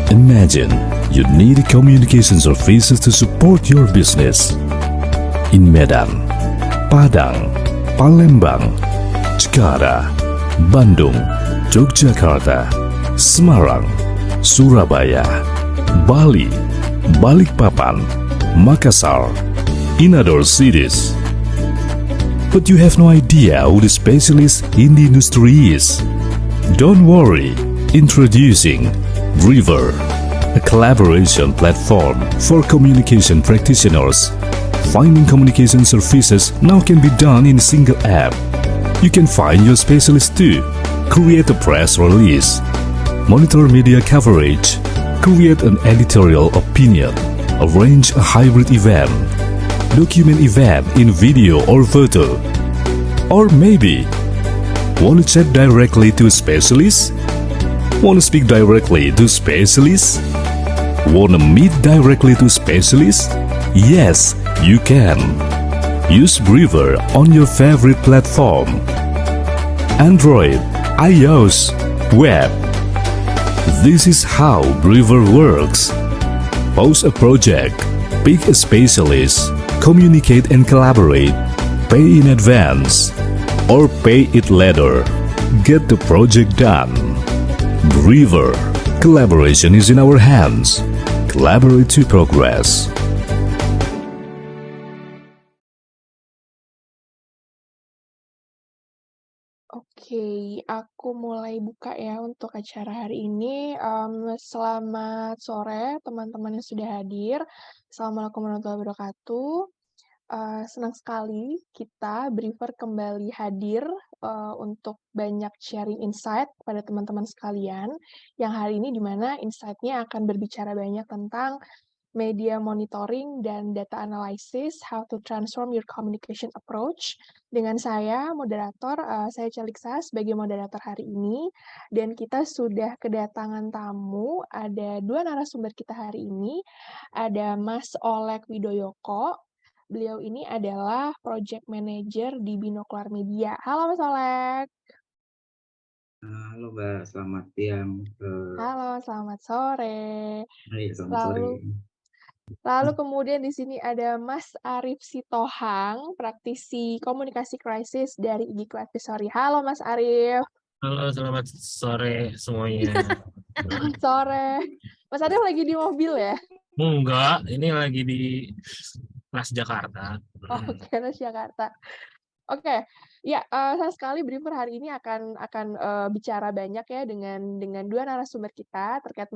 Imagine you need communication services to support your business. In Medan, Padang, Palembang, Jakarta, Bandung, Yogyakarta, Semarang, Surabaya, Bali, Balikpapan, Makassar, in other cities. But you have no idea who the specialist in the industry is. Don't worry, introducing Breever, a collaboration platform for communication practitioners. Finding communication services now can be done in a single app. You can find your specialist too, create a press release, monitor media coverage, create an editorial opinion, arrange a hybrid event, document event in video or photo. Or maybe, want to chat directly to a specialist? Want to speak directly to specialists? Want to meet directly to specialists? Yes, you can. Use Breever on your favorite platform. Android, iOS, web. This is how Breever works. Post a project, pick a specialist, communicate and collaborate, pay in advance, or pay it later. Get the project done. Breever. Collaboration is in our hands. Collaborate to progress. Oke, aku mulai buka ya untuk acara hari ini. Selamat sore teman-teman yang sudah hadir. Assalamualaikum warahmatullahi wabarakatuh. Senang sekali kita Breever kembali hadir untuk banyak sharing insight pada teman-teman sekalian. Yang hari ini di mana insight-nya akan berbicara banyak tentang media monitoring dan data analysis, how to transform your communication approach. Dengan saya, moderator, saya Celiksa sebagai moderator hari ini, dan kita sudah kedatangan tamu, ada dua narasumber kita hari ini, ada Mas Oleg Widoyoko, beliau ini adalah Project Manager di Binokular Media. Halo Mas Oleg. Halo Mbak, selamat siang. Halo, selamat sore. Hai, selamat sore. Lalu kemudian di sini ada Mas Arif Sitohang, praktisi komunikasi krisis dari IGIKO Advisory. Halo Mas Arif. Halo, selamat sore semuanya. Sore. Mas Arif lagi di mobil ya? Enggak, ini lagi di Transjakarta. Oke, Transjakarta. Oke, ya sayang sekali Breever hari ini akan bicara banyak ya dengan dua narasumber kita terkait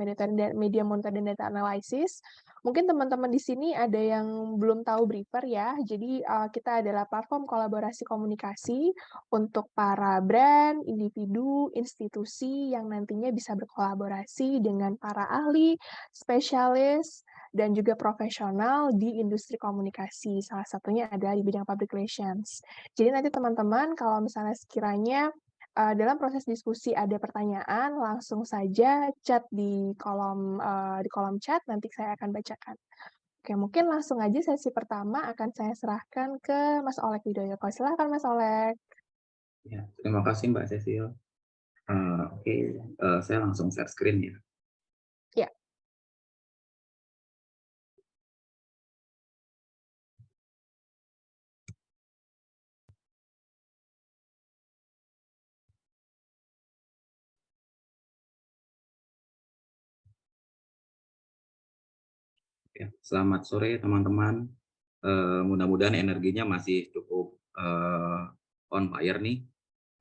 media monitor dan data analysis. Mungkin teman-teman di sini ada yang belum tahu Breever ya. Jadi kita adalah platform kolaborasi komunikasi untuk para brand, individu, institusi yang nantinya bisa berkolaborasi dengan para ahli, spesialis, dan juga profesional di industri komunikasi. Salah satunya adalah di bidang public relations. Jadi nanti teman-teman kalau misalnya sekiranya dalam proses diskusi ada pertanyaan, langsung saja chat di kolom chat, nanti saya akan bacakan. Oke, mungkin langsung aja sesi pertama akan saya serahkan ke Mas Oleg Widoyoko. Silakan Mas Oleg. Ya, terima kasih Mbak Cecil. Oke, saya langsung share screen ya. Ya. Ya, selamat sore teman-teman. Mudah-mudahan energinya masih cukup on fire nih,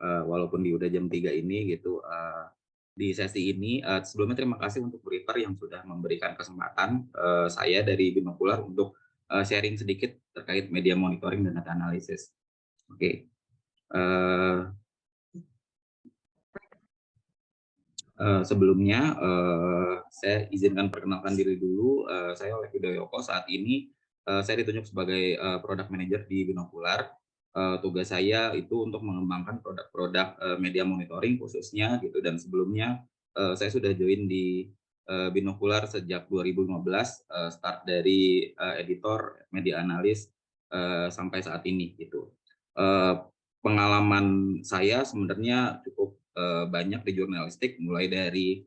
walaupun udah jam 3 ini gitu. Di sesi ini, sebelumnya terima kasih untuk Breever yang sudah memberikan kesempatan saya dari Binokular untuk sharing sedikit terkait media monitoring dan data analisis. Oke. Sebelumnya saya izinkan perkenalkan diri dulu. Saya Oleg Widoyoko. Saat ini saya ditunjuk sebagai product manager di Binokular. Tugas saya itu untuk mengembangkan produk-produk media monitoring khususnya gitu. Dan sebelumnya saya sudah join di Binokular sejak 2015, start dari editor, media analis sampai saat ini gitu. Pengalaman saya sebenarnya cukup banyak di jurnalistik, mulai dari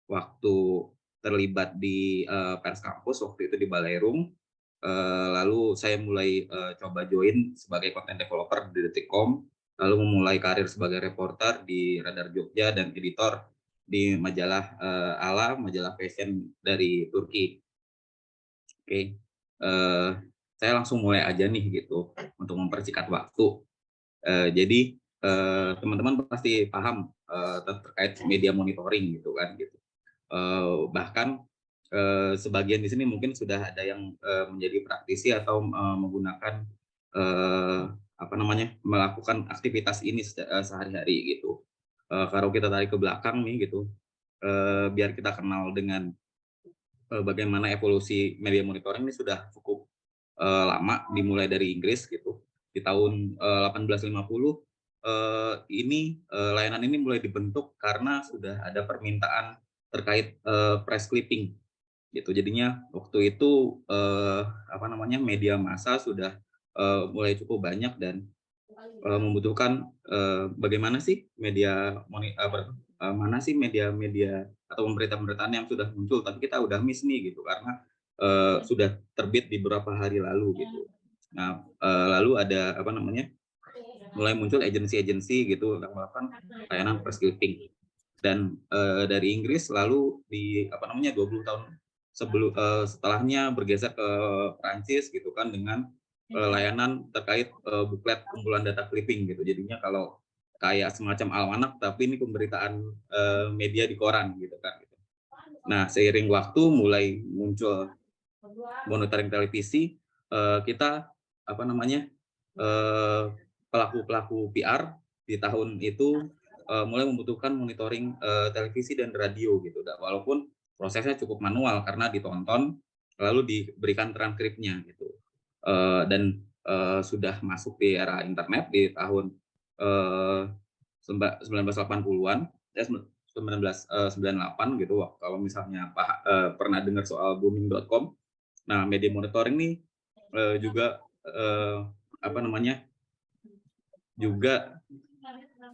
waktu terlibat di Pers Kampus waktu itu di Balerum. Lalu saya mulai coba join sebagai content developer di Detikcom, lalu memulai karir sebagai reporter di Radar Jogja dan editor di majalah Ala, majalah fashion dari Turki. Oke, saya langsung mulai aja nih gitu untuk mempersingkat waktu. Jadi teman-teman pasti paham terkait media monitoring gitu kan gitu. Bahkan sebagian di sini mungkin sudah ada yang menjadi praktisi atau menggunakan melakukan aktivitas ini sehari-hari gitu. Kalau kita tarik ke belakang nih gitu, biar kita kenal dengan bagaimana evolusi media monitoring ini sudah cukup lama, dimulai dari Inggris gitu. Di tahun 1850 layanan ini mulai dibentuk karena sudah ada permintaan terkait press clipping gitu. Jadinya waktu itu media massa sudah mulai cukup banyak dan membutuhkan bagaimana sih mana sih media-media atau pemberitaan yang sudah muncul tapi kita udah miss nih gitu karena sudah terbit di beberapa hari lalu gitu. Nah, lalu ada mulai muncul agensi-agensi gitu yang melakukan layanan press clipping. Dan dari Inggris lalu di 20 tahun setelahnya bergeser ke Prancis gitu kan dengan layanan terkait buklet kumpulan data clipping gitu. Jadinya kalau kayak semacam almanak tapi ini pemberitaan media di koran gitu kan. Nah, seiring waktu mulai muncul monitoring televisi, kita pelaku-pelaku PR di tahun itu mulai membutuhkan monitoring televisi dan radio gitu. Walaupun prosesnya cukup manual karena ditonton lalu diberikan transkripnya gitu. Dan sudah masuk di era internet di tahun 1980-an, 1998 gitu. Kalau misalnya pernah dengar soal booming.com. Nah, media monitoring nih juga juga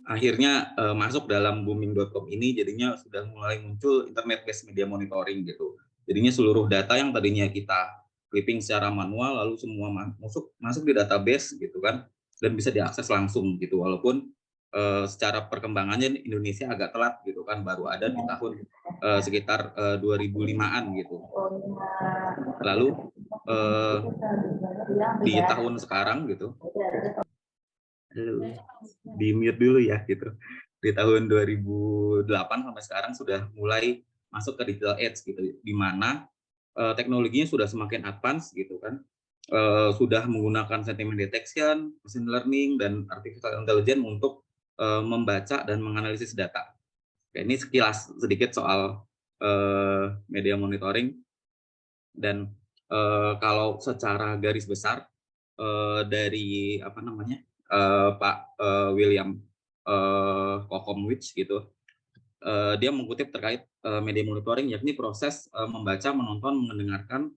akhirnya masuk dalam booming.com ini, jadinya sudah mulai muncul internet based media monitoring gitu. Jadinya seluruh data yang tadinya kita clipping secara manual lalu semua masuk di database gitu kan, dan bisa diakses langsung gitu. Walaupun secara perkembangannya Indonesia agak telat gitu kan, baru ada di tahun sekitar 2005-an gitu. Lalu di tahun sekarang gitu, di mute dulu ya gitu. Di tahun 2008 sampai sekarang sudah mulai masuk ke digital age gitu, di mana teknologinya sudah semakin advance gitu kan. Sudah menggunakan sentiment detection, machine learning dan artificial intelligence untuk membaca dan menganalisis data. Oke, ini sekilas sedikit soal media monitoring. Dan kalau secara garis besar dari Pak William Kokomwich gitu, dia mengutip terkait media monitoring, yakni proses membaca, menonton, mendengarkan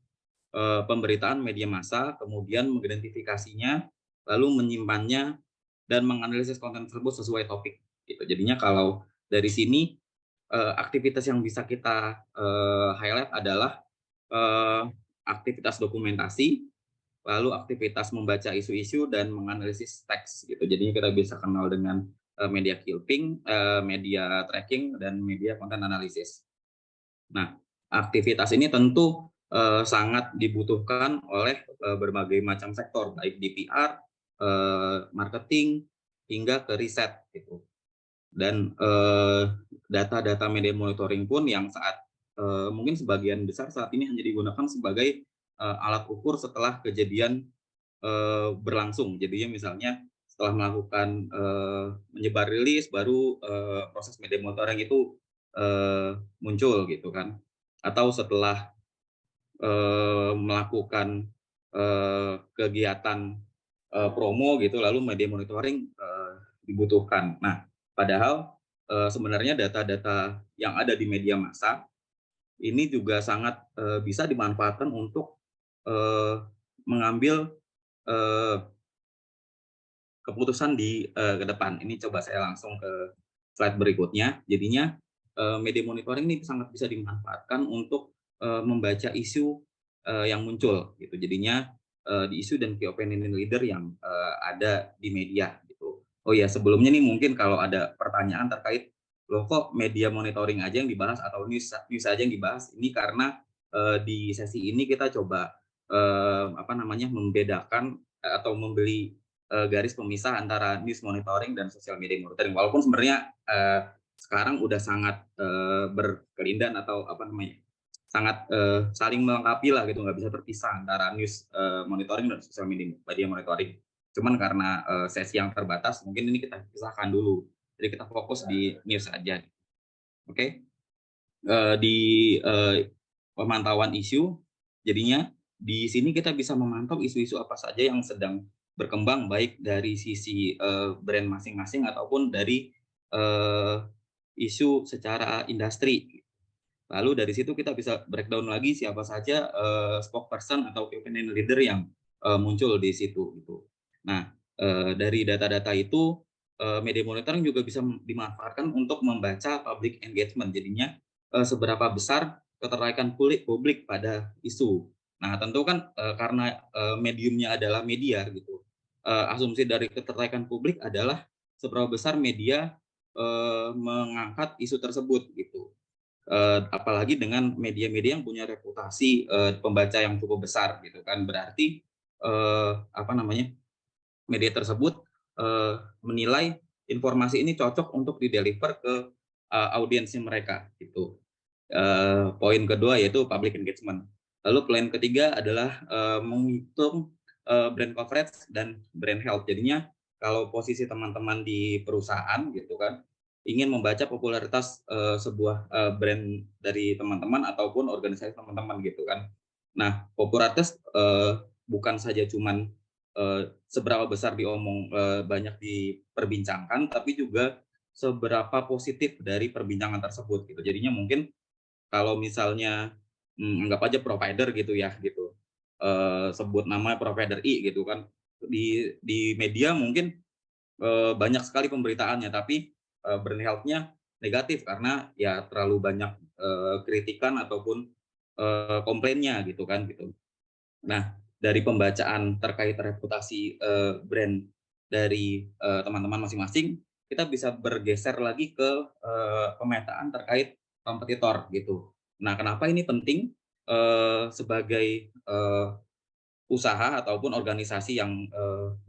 pemberitaan media massa, kemudian mengidentifikasinya, lalu menyimpannya dan menganalisis konten tersebut sesuai topik. Gitu. Jadinya kalau dari sini aktivitas yang bisa kita highlight adalah aktivitas dokumentasi, lalu aktivitas membaca isu-isu dan menganalisis teks. Gitu. Jadinya kita bisa kenal dengan media clipping, media tracking, dan media konten analisis. Nah, aktivitas ini tentu sangat dibutuhkan oleh berbagai macam sektor, baik di PR, marketing, hingga ke riset gitu. Dan data-data media monitoring pun yang mungkin sebagian besar saat ini hanya digunakan sebagai alat ukur setelah kejadian berlangsung. Jadinya misalnya setelah melakukan menyebar rilis, baru proses media monitoring itu muncul gitu kan. Atau setelah melakukan kegiatan promo gitu, lalu media monitoring dibutuhkan. Nah, padahal sebenarnya data-data yang ada di media massa ini juga sangat bisa dimanfaatkan untuk mengambil keputusan di ke depan. Ini coba saya langsung ke slide berikutnya. Jadinya media monitoring ini sangat bisa dimanfaatkan untuk membaca isu yang muncul gitu. Jadinya di isu dan key opinion leader yang ada di media gitu. Oh ya, sebelumnya nih mungkin kalau ada pertanyaan terkait loh kok media monitoring aja yang dibahas atau news aja yang dibahas, ini karena di sesi ini kita coba membedakan atau membeli garis pemisah antara news monitoring dan social media monitoring. Walaupun sebenarnya sekarang udah sangat berkelindan atau sangat saling melengkapi lah gitu, nggak bisa terpisah antara news monitoring dan social media monitoring. Cuman karena sesi yang terbatas, mungkin ini kita pisahkan dulu. Jadi kita fokus di news aja. Oke. Di pemantauan isu, jadinya di sini kita bisa memantau isu-isu apa saja yang sedang berkembang, baik dari sisi brand masing-masing ataupun dari isu secara industri. Lalu dari situ kita bisa breakdown lagi siapa saja spokesperson atau opinion leader yang muncul di situ gitu. Nah, dari data-data itu media monitoring juga bisa dimanfaatkan untuk membaca public engagement. Jadinya seberapa besar ketertarikan publik pada isu. Nah, tentu kan karena mediumnya adalah media gitu. Asumsi dari ketertarikan publik adalah seberapa besar media mengangkat isu tersebut gitu. Apalagi dengan media-media yang punya reputasi pembaca yang cukup besar gitu kan, berarti media tersebut menilai informasi ini cocok untuk dideliver ke audiensnya mereka gitu. Poin kedua yaitu public engagement. Lalu poin ketiga adalah menghitung brand coverage dan brand health. Jadinya kalau posisi teman-teman di perusahaan gitu kan, ingin membaca popularitas sebuah brand dari teman-teman ataupun organisasi teman-teman gitu kan. Nah, popularitas bukan saja cuman seberapa besar banyak diperbincangkan, tapi juga seberapa positif dari perbincangan tersebut gitu. Jadinya mungkin kalau misalnya anggap aja provider gitu ya gitu, sebut nama provider I gitu kan, di media mungkin banyak sekali pemberitaannya, tapi brand health-nya negatif karena ya terlalu banyak kritikan ataupun komplainnya gitu kan gitu. Nah, dari pembacaan terkait reputasi brand dari teman-teman masing-masing, kita bisa bergeser lagi ke pemetaan terkait kompetitor gitu. Nah, kenapa ini penting sebagai usaha ataupun organisasi yang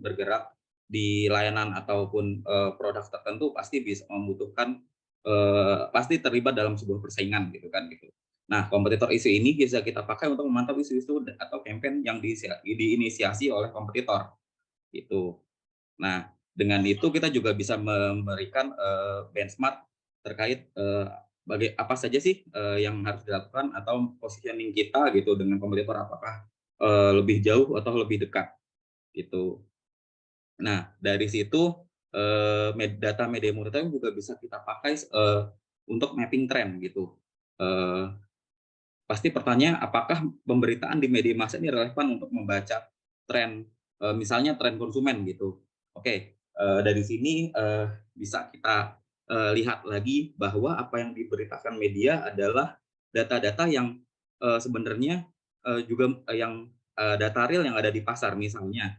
bergerak di layanan ataupun produk tertentu pasti bisa membutuhkan pasti terlibat dalam sebuah persaingan gitu kan gitu. Nah, kompetitor isu ini bisa kita pakai untuk memantau isu-isu atau campaign yang diinisiasi oleh kompetitor gitu. Nah, dengan itu kita juga bisa memberikan benchmark terkait apa saja sih yang harus dilakukan atau positioning kita gitu dengan kompetitor, apakah lebih jauh atau lebih dekat gitu. Nah, dari situ data media monitoring juga bisa kita pakai untuk mapping tren gitu. Pasti pertanyaan, apakah pemberitaan di media massa ini relevan untuk membaca tren, misalnya tren konsumen gitu. Oke, dari sini bisa kita lihat lagi bahwa apa yang diberitakan media adalah data-data yang sebenarnya juga yang data real yang ada di pasar. Misalnya,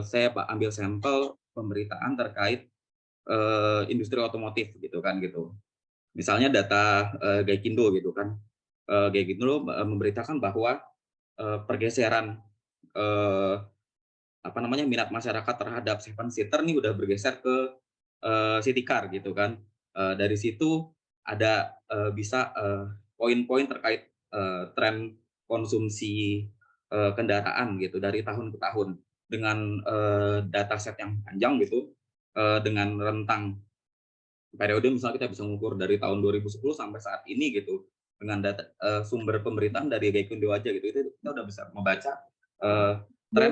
saya ambil sampel pemberitaan terkait industri otomotif gitu kan gitu. Misalnya data Gaikindo gitu kan. Gaikindo memberitakan bahwa pergeseran minat masyarakat terhadap seven seater nih udah bergeser ke city car gitu kan. Dari situ ada bisa poin-poin terkait tren konsumsi kendaraan gitu dari tahun ke tahun dengan data set yang panjang gitu, dengan rentang periode misalnya kita bisa mengukur dari tahun 2010 sampai saat ini gitu dengan data sumber pemberitaan dari Gaikindo aja gitu, itu kita udah bisa membaca tren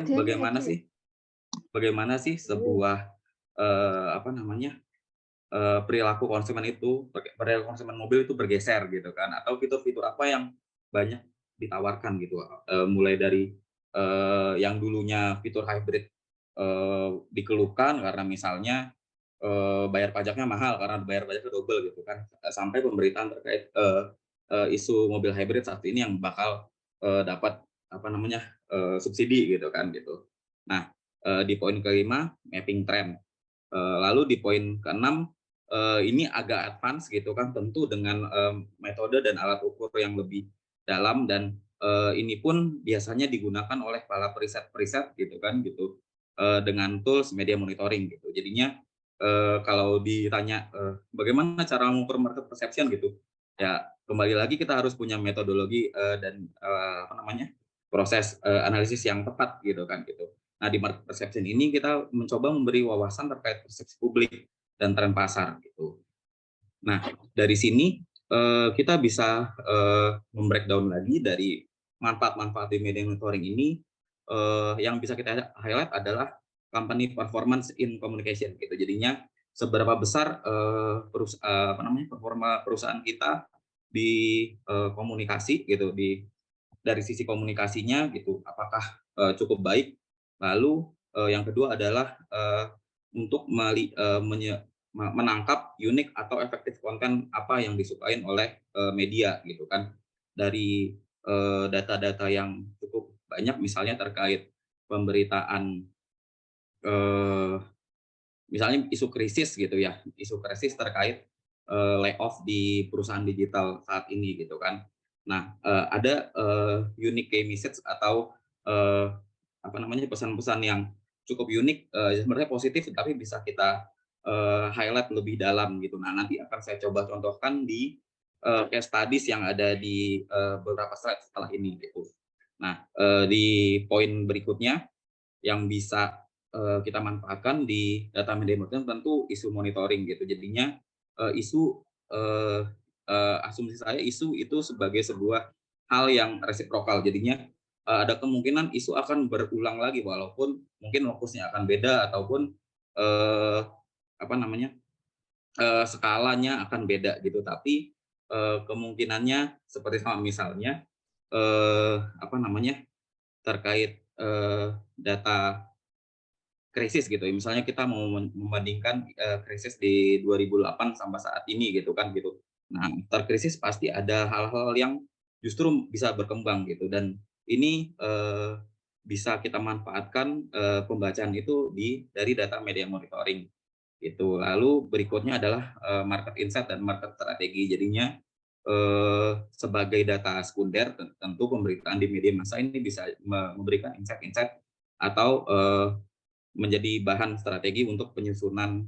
bagaimana sih sebuah perilaku konsumen itu, perilaku konsumen mobil itu bergeser gitu kan, atau fitur-fitur apa yang banyak ditawarkan gitu, mulai dari yang dulunya fitur hybrid dikeluhkan karena misalnya bayar pajaknya mahal karena bayar pajaknya double gitu kan, sampai pemberitaan terkait isu mobil hybrid saat ini yang bakal dapat apa namanya subsidi gitu kan gitu. Nah, di poin kelima mapping trend. Lalu di poin keenam ini agak advance gitu kan, tentu dengan metode dan alat ukur yang lebih dalam, dan ini pun biasanya digunakan oleh para periset gitu kan gitu, dengan tools media monitoring gitu. Jadinya kalau ditanya bagaimana cara mengukur market perception gitu, ya kembali lagi kita harus punya metodologi dan apa namanya proses analisis yang tepat gitu kan gitu. Nah, di market perception ini kita mencoba memberi wawasan terkait persepsi publik dan tren pasar gitu. Nah, dari sini kita bisa membreakdown lagi dari manfaat-manfaat di media monitoring ini. Yang bisa kita highlight adalah company performance in communication gitu. Jadinya seberapa besar performa perusahaan kita di komunikasi gitu, dari sisi komunikasinya gitu, apakah cukup baik. Lalu yang kedua adalah untuk menangkap unik atau efektif konten apa yang disukain oleh media gitu kan, dari data-data yang cukup banyak, misalnya terkait pemberitaan misalnya isu krisis gitu ya, isu krisis terkait layoff di perusahaan digital saat ini gitu kan. Nah, ada unique key message atau apa namanya pesan-pesan yang cukup unik, sebenarnya positif tapi bisa kita highlight lebih dalam gitu. Nah, nanti akan saya coba contohkan di case studies yang ada di beberapa slide setelah ini gitu. Nah, di poin berikutnya yang bisa kita manfaatkan di data media monitoring tentu isu monitoring gitu. Jadinya isu asumsi saya isu itu sebagai sebuah hal yang resiprokal. Jadinya ada kemungkinan isu akan berulang lagi walaupun mungkin lokusnya akan beda ataupun apa namanya skalanya akan beda gitu. Tapi kemungkinannya seperti sama misalnya apa namanya terkait data krisis gitu. Misalnya kita mau membandingkan krisis di 2008 sampai saat ini gitu kan gitu. Nah, terkrisis pasti ada hal-hal yang justru bisa berkembang gitu, dan ini bisa kita manfaatkan pembacaan itu dari data media monitoring gitu. Lalu berikutnya adalah market insight dan market strategi. Jadinya sebagai data sekunder tentu pemberitaan di media massa ini bisa memberikan insight-insight atau menjadi bahan strategi untuk penyusunan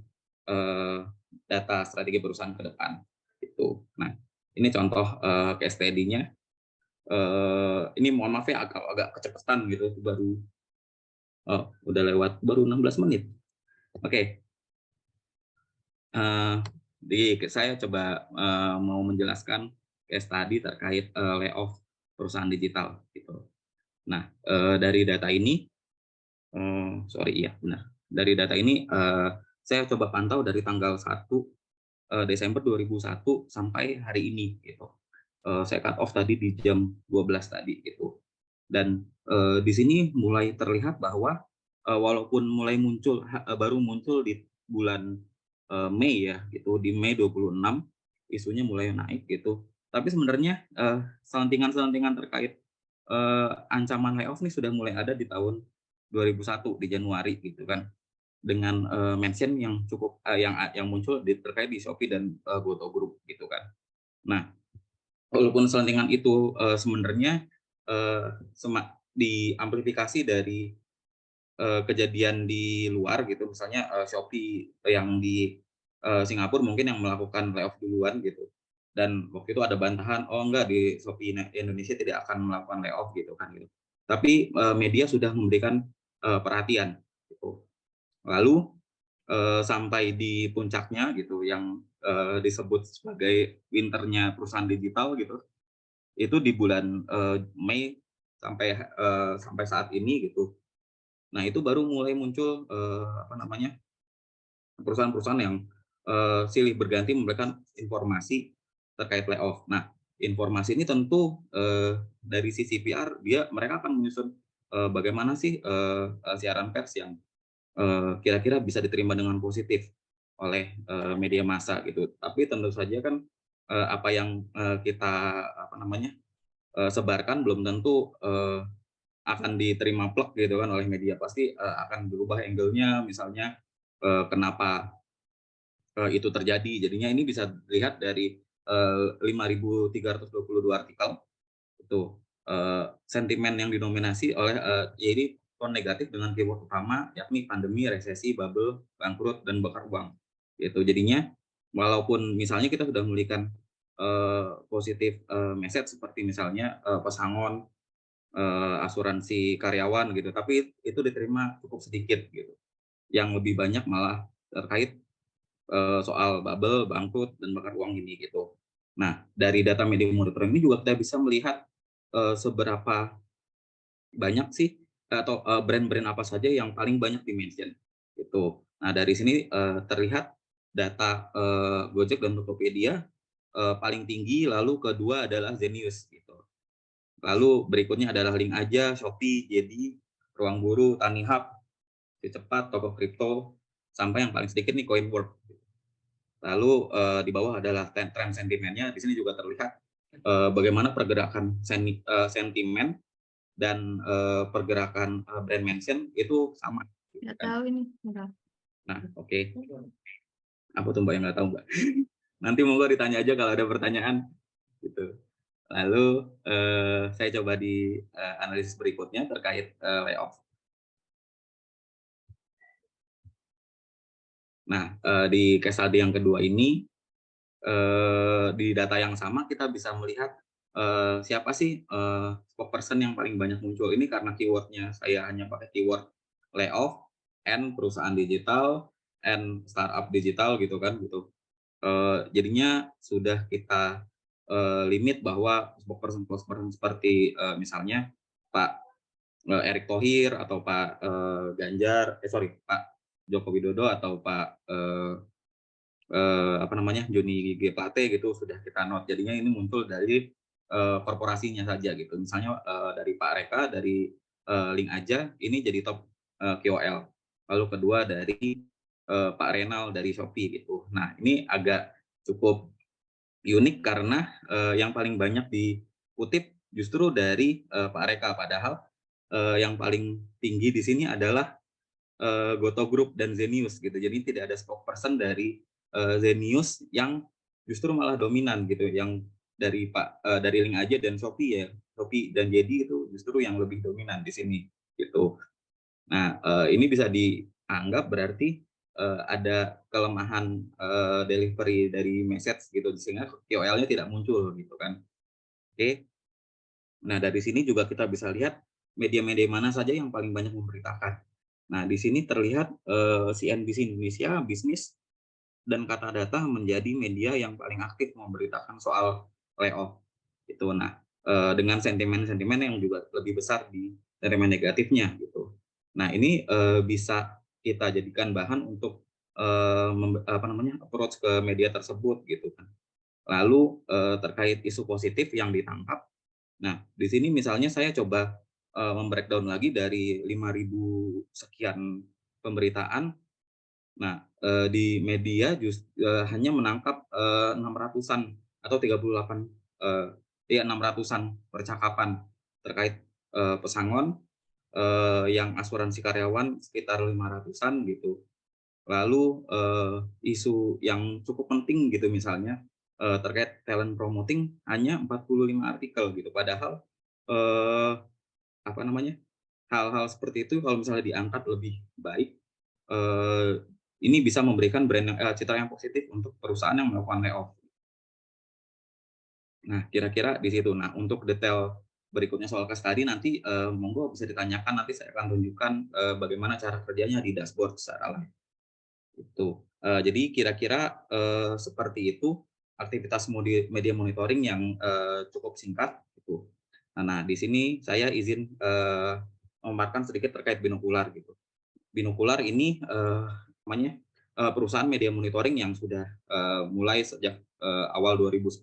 data strategi perusahaan ke depan itu. Nah, ini contoh case study-nya. Ini mohon maaf ya agak kecepatan gitu, baru udah lewat baru 16 menit. Oke. Saya coba mau menjelaskan case study terkait layoff perusahaan digital gitu. Nah, dari data ini benar. Dari data ini saya coba pantau dari tanggal 1 Desember 2001 sampai hari ini gitu. Saya cut off tadi di jam 12 tadi gitu. Dan di sini mulai terlihat bahwa walaupun mulai muncul baru muncul di bulan Mei ya gitu, di Mei 26 isunya mulai naik gitu. Tapi sebenarnya selentingan-selentingan terkait ancaman layoff ini sudah mulai ada di tahun 2001 di Januari gitu kan, dengan mention yang cukup yang muncul terkait di Shopee dan Goto Group gitu kan. Nah, walaupun selentingan itu sebenarnya diamplifikasi dari kejadian di luar gitu, misalnya Shopee yang di Singapura mungkin yang melakukan layoff duluan gitu, dan waktu itu ada bantahan, oh enggak, di Shopee Indonesia tidak akan melakukan layoff gitu kan gitu. Tapi media sudah memberikan perhatian gitu. Lalu sampai di puncaknya gitu yang disebut sebagai winternya perusahaan digital gitu, itu di bulan Mei sampai saat ini gitu. Nah, itu baru mulai muncul apa namanya perusahaan-perusahahan yang silih berganti memberikan informasi terkait layoff. Nah, informasi ini tentu dari sisi PR mereka akan menyusun bagaimana sih siaran pers yang kira-kira bisa diterima dengan positif oleh media massa gitu. Tapi tentu saja kan apa yang kita sebarkan belum tentu akan diterima plek gitu kan oleh media. Pasti akan berubah angle-nya, misalnya kenapa itu terjadi. Jadinya ini bisa dilihat dari 5.322 artikel itu sentimen yang dinominasi oleh jadi tone negatif dengan keyword utama yakni pandemi, resesi, bubble, bangkrut, dan bakar uang. Gitu. Jadinya walaupun misalnya kita sudah memberikan positif message seperti misalnya pesangon, asuransi karyawan gitu, tapi itu diterima cukup sedikit gitu. Yang lebih banyak malah terkait soal bubble, bangkrut, dan bakar uang ini gitu. Nah, dari data media monitoring ini juga kita bisa melihat seberapa banyak sih atau brand-brand apa saja yang paling banyak di-mention gitu. Nah, dari sini terlihat data Gojek dan Tokopedia paling tinggi, lalu kedua adalah Zenius gitu. Lalu berikutnya adalah Link Aja, Shopee, JD, Ruang Guru, Tanihub, Cepat, Toko Kripto, sampai yang paling sedikit nih Coinworld. Lalu di bawah adalah tren sentimennya. Di sini juga terlihat bagaimana pergerakan sentimen dan pergerakan brand mention itu sama. Nggak tahu ini. Nah, oke. Apa tuh Mbak yang nggak tahu, Mbak? Nanti monggo ditanya aja kalau ada pertanyaan. Gitu. Lalu saya coba di analisis berikutnya terkait layoff. Nah, di case study yang kedua ini, di data yang sama kita bisa melihat siapa sih spokesperson yang paling banyak muncul. Ini karena keywordnya saya hanya pakai keyword layoff, and perusahaan digital, and startup digital gitu kan gitu. Jadinya sudah kita limit bahwa spokesperson seperti misalnya Pak Erick Thohir atau Pak Pak Joko Widodo atau Pak Joni G Plate gitu sudah kita note. Jadinya ini muncul dari korporasinya saja gitu. Misalnya dari Pak Reka dari Link Aja ini jadi top KOL. Lalu kedua dari Pak Renal dari Shopee gitu. Nah, ini agak cukup unik karena yang paling banyak dikutip justru dari Pak Reka, padahal yang paling tinggi di sini adalah Goto Group dan Zenius gitu. Jadi tidak ada spokesperson dari Zenius yang justru malah dominan gitu, yang dari Link Aja dan Shopee ya. Shopee dan JD itu justru yang lebih dominan di sini gitu. Nah, ini bisa dianggap berarti ada kelemahan delivery dari message gitu, sehingga KOL-nya tidak muncul gitu kan. Oke. Nah, dari sini juga kita bisa lihat media-media mana saja yang paling banyak memberitakan. Nah, di sini terlihat CNBC Indonesia, Bisnis, dan Kata Data menjadi media yang paling aktif memberitakan soal layoff. Gitu. Nah, dengan sentimen-sentimen yang juga lebih besar di sentimen negatifnya gitu. Nah, ini bisa kita jadikan bahan untuk approach ke media tersebut gitu kan. Lalu terkait isu positif yang ditangkap. Nah, di sini misalnya saya coba membreakdown lagi dari 5.000 sekian pemberitaan. Nah, di media hanya menangkap 600-an atau 38 600-an percakapan terkait pesangon, yang asuransi karyawan sekitar 500-an gitu. Lalu isu yang cukup penting gitu misalnya terkait talent promoting hanya 45 artikel gitu. Padahal hal-hal seperti itu kalau misalnya diangkat lebih baik, ini bisa memberikan citra yang positif untuk perusahaan yang melakukan layoff. Nah, kira-kira di situ. Nah, untuk detail berikutnya soal case tadi nanti monggo bisa ditanyakan, nanti saya akan tunjukkan bagaimana cara kerjanya di dashboard secara live. Itu. Jadi kira-kira seperti itu aktivitas media monitoring yang cukup singkat gitu. Nah, di sini saya izin memaparkan sedikit terkait Binokular gitu. Binokular ini perusahaan media monitoring yang sudah mulai sejak awal 2010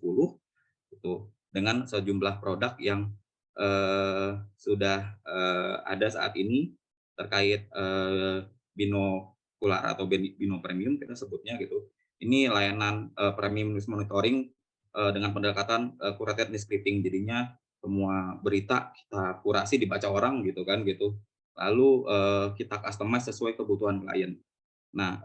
gitu, dengan sejumlah produk yang sudah ada saat ini terkait Bino binokular atau Bino Premium kita sebutnya gitu. Ini layanan premium news monitoring dengan pendekatan curated news clipping. Jadinya semua berita kita kurasi dibaca orang gitu kan gitu. Lalu kita customize sesuai kebutuhan klien. Nah,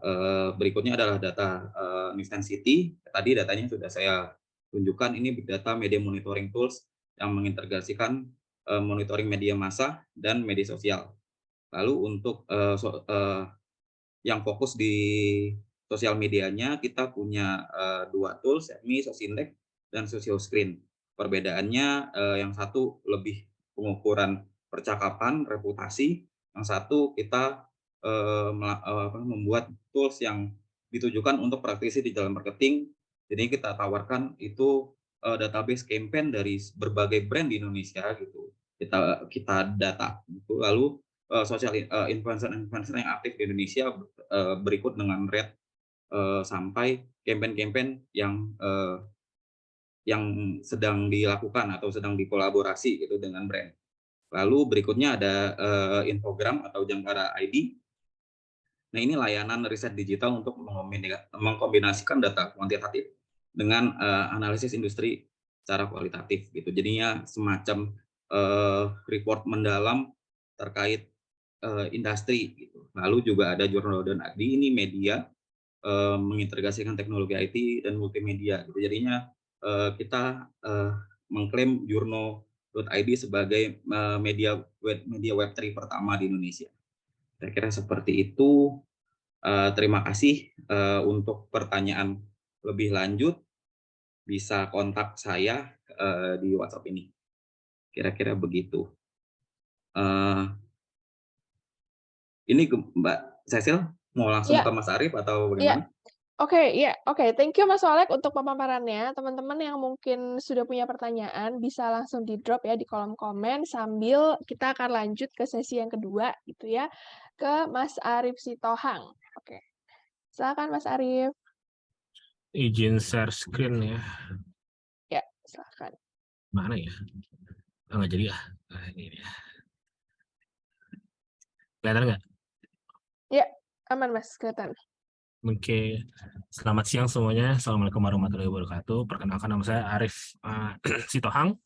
berikutnya adalah data news density. Tadi datanya sudah saya tunjukkan, ini big data media monitoring tools yang mengintegrasikan monitoring media massa dan media sosial. Lalu untuk yang fokus di sosial medianya, kita punya 2 tools, yakni Sosindex dan Socioscreen. Perbedaannya yang satu lebih pengukuran percakapan, reputasi, yang satu kita membuat tools yang ditujukan untuk praktisi digital marketing. Jadi kita tawarkan itu database campaign dari berbagai brand di Indonesia gitu. Kita data gitu. Lalu sosial influencer yang aktif di Indonesia berikut dengan rate sampai campaign-campaign yang sedang dilakukan atau sedang dikolaborasi gitu dengan brand. Lalu berikutnya ada infogram atau Jangkara ID. Nah, ini layanan riset digital untuk mengkombinasikan data kuantitatif dengan analisis industri secara kualitatif gitu. Jadinya semacam report mendalam terkait industri gitu. Lalu juga ada Jurnal dan ID, ini media mengintegrasikan teknologi IT dan multimedia gitu. Jadinya kita mengklaim Jurnal.id sebagai media Web3 pertama di Indonesia. Saya kira seperti itu. Terima kasih untuk pertanyaan lebih lanjut bisa kontak saya di WhatsApp ini. Kira-kira begitu. Ini Mbak Cecil mau langsung ke Mas Arief atau bagaimana? Oke, thank you Mas Olek untuk pemaparannya. Teman-teman yang mungkin sudah punya pertanyaan bisa langsung di-drop ya di kolom komen sambil kita akan lanjut ke sesi yang kedua gitu ya, ke Mas Arief Sitohang. Oke. Silakan Mas Arief. Izin share screen ya. Ya, silakan. Mana ya? Nggak jadi ya. Ini dia. Kelihatan nggak? Ya, aman Mas, kelihatan. Oke, selamat siang semuanya. Assalamualaikum warahmatullahi wabarakatuh. Perkenalkan, nama saya Arief Sitohang.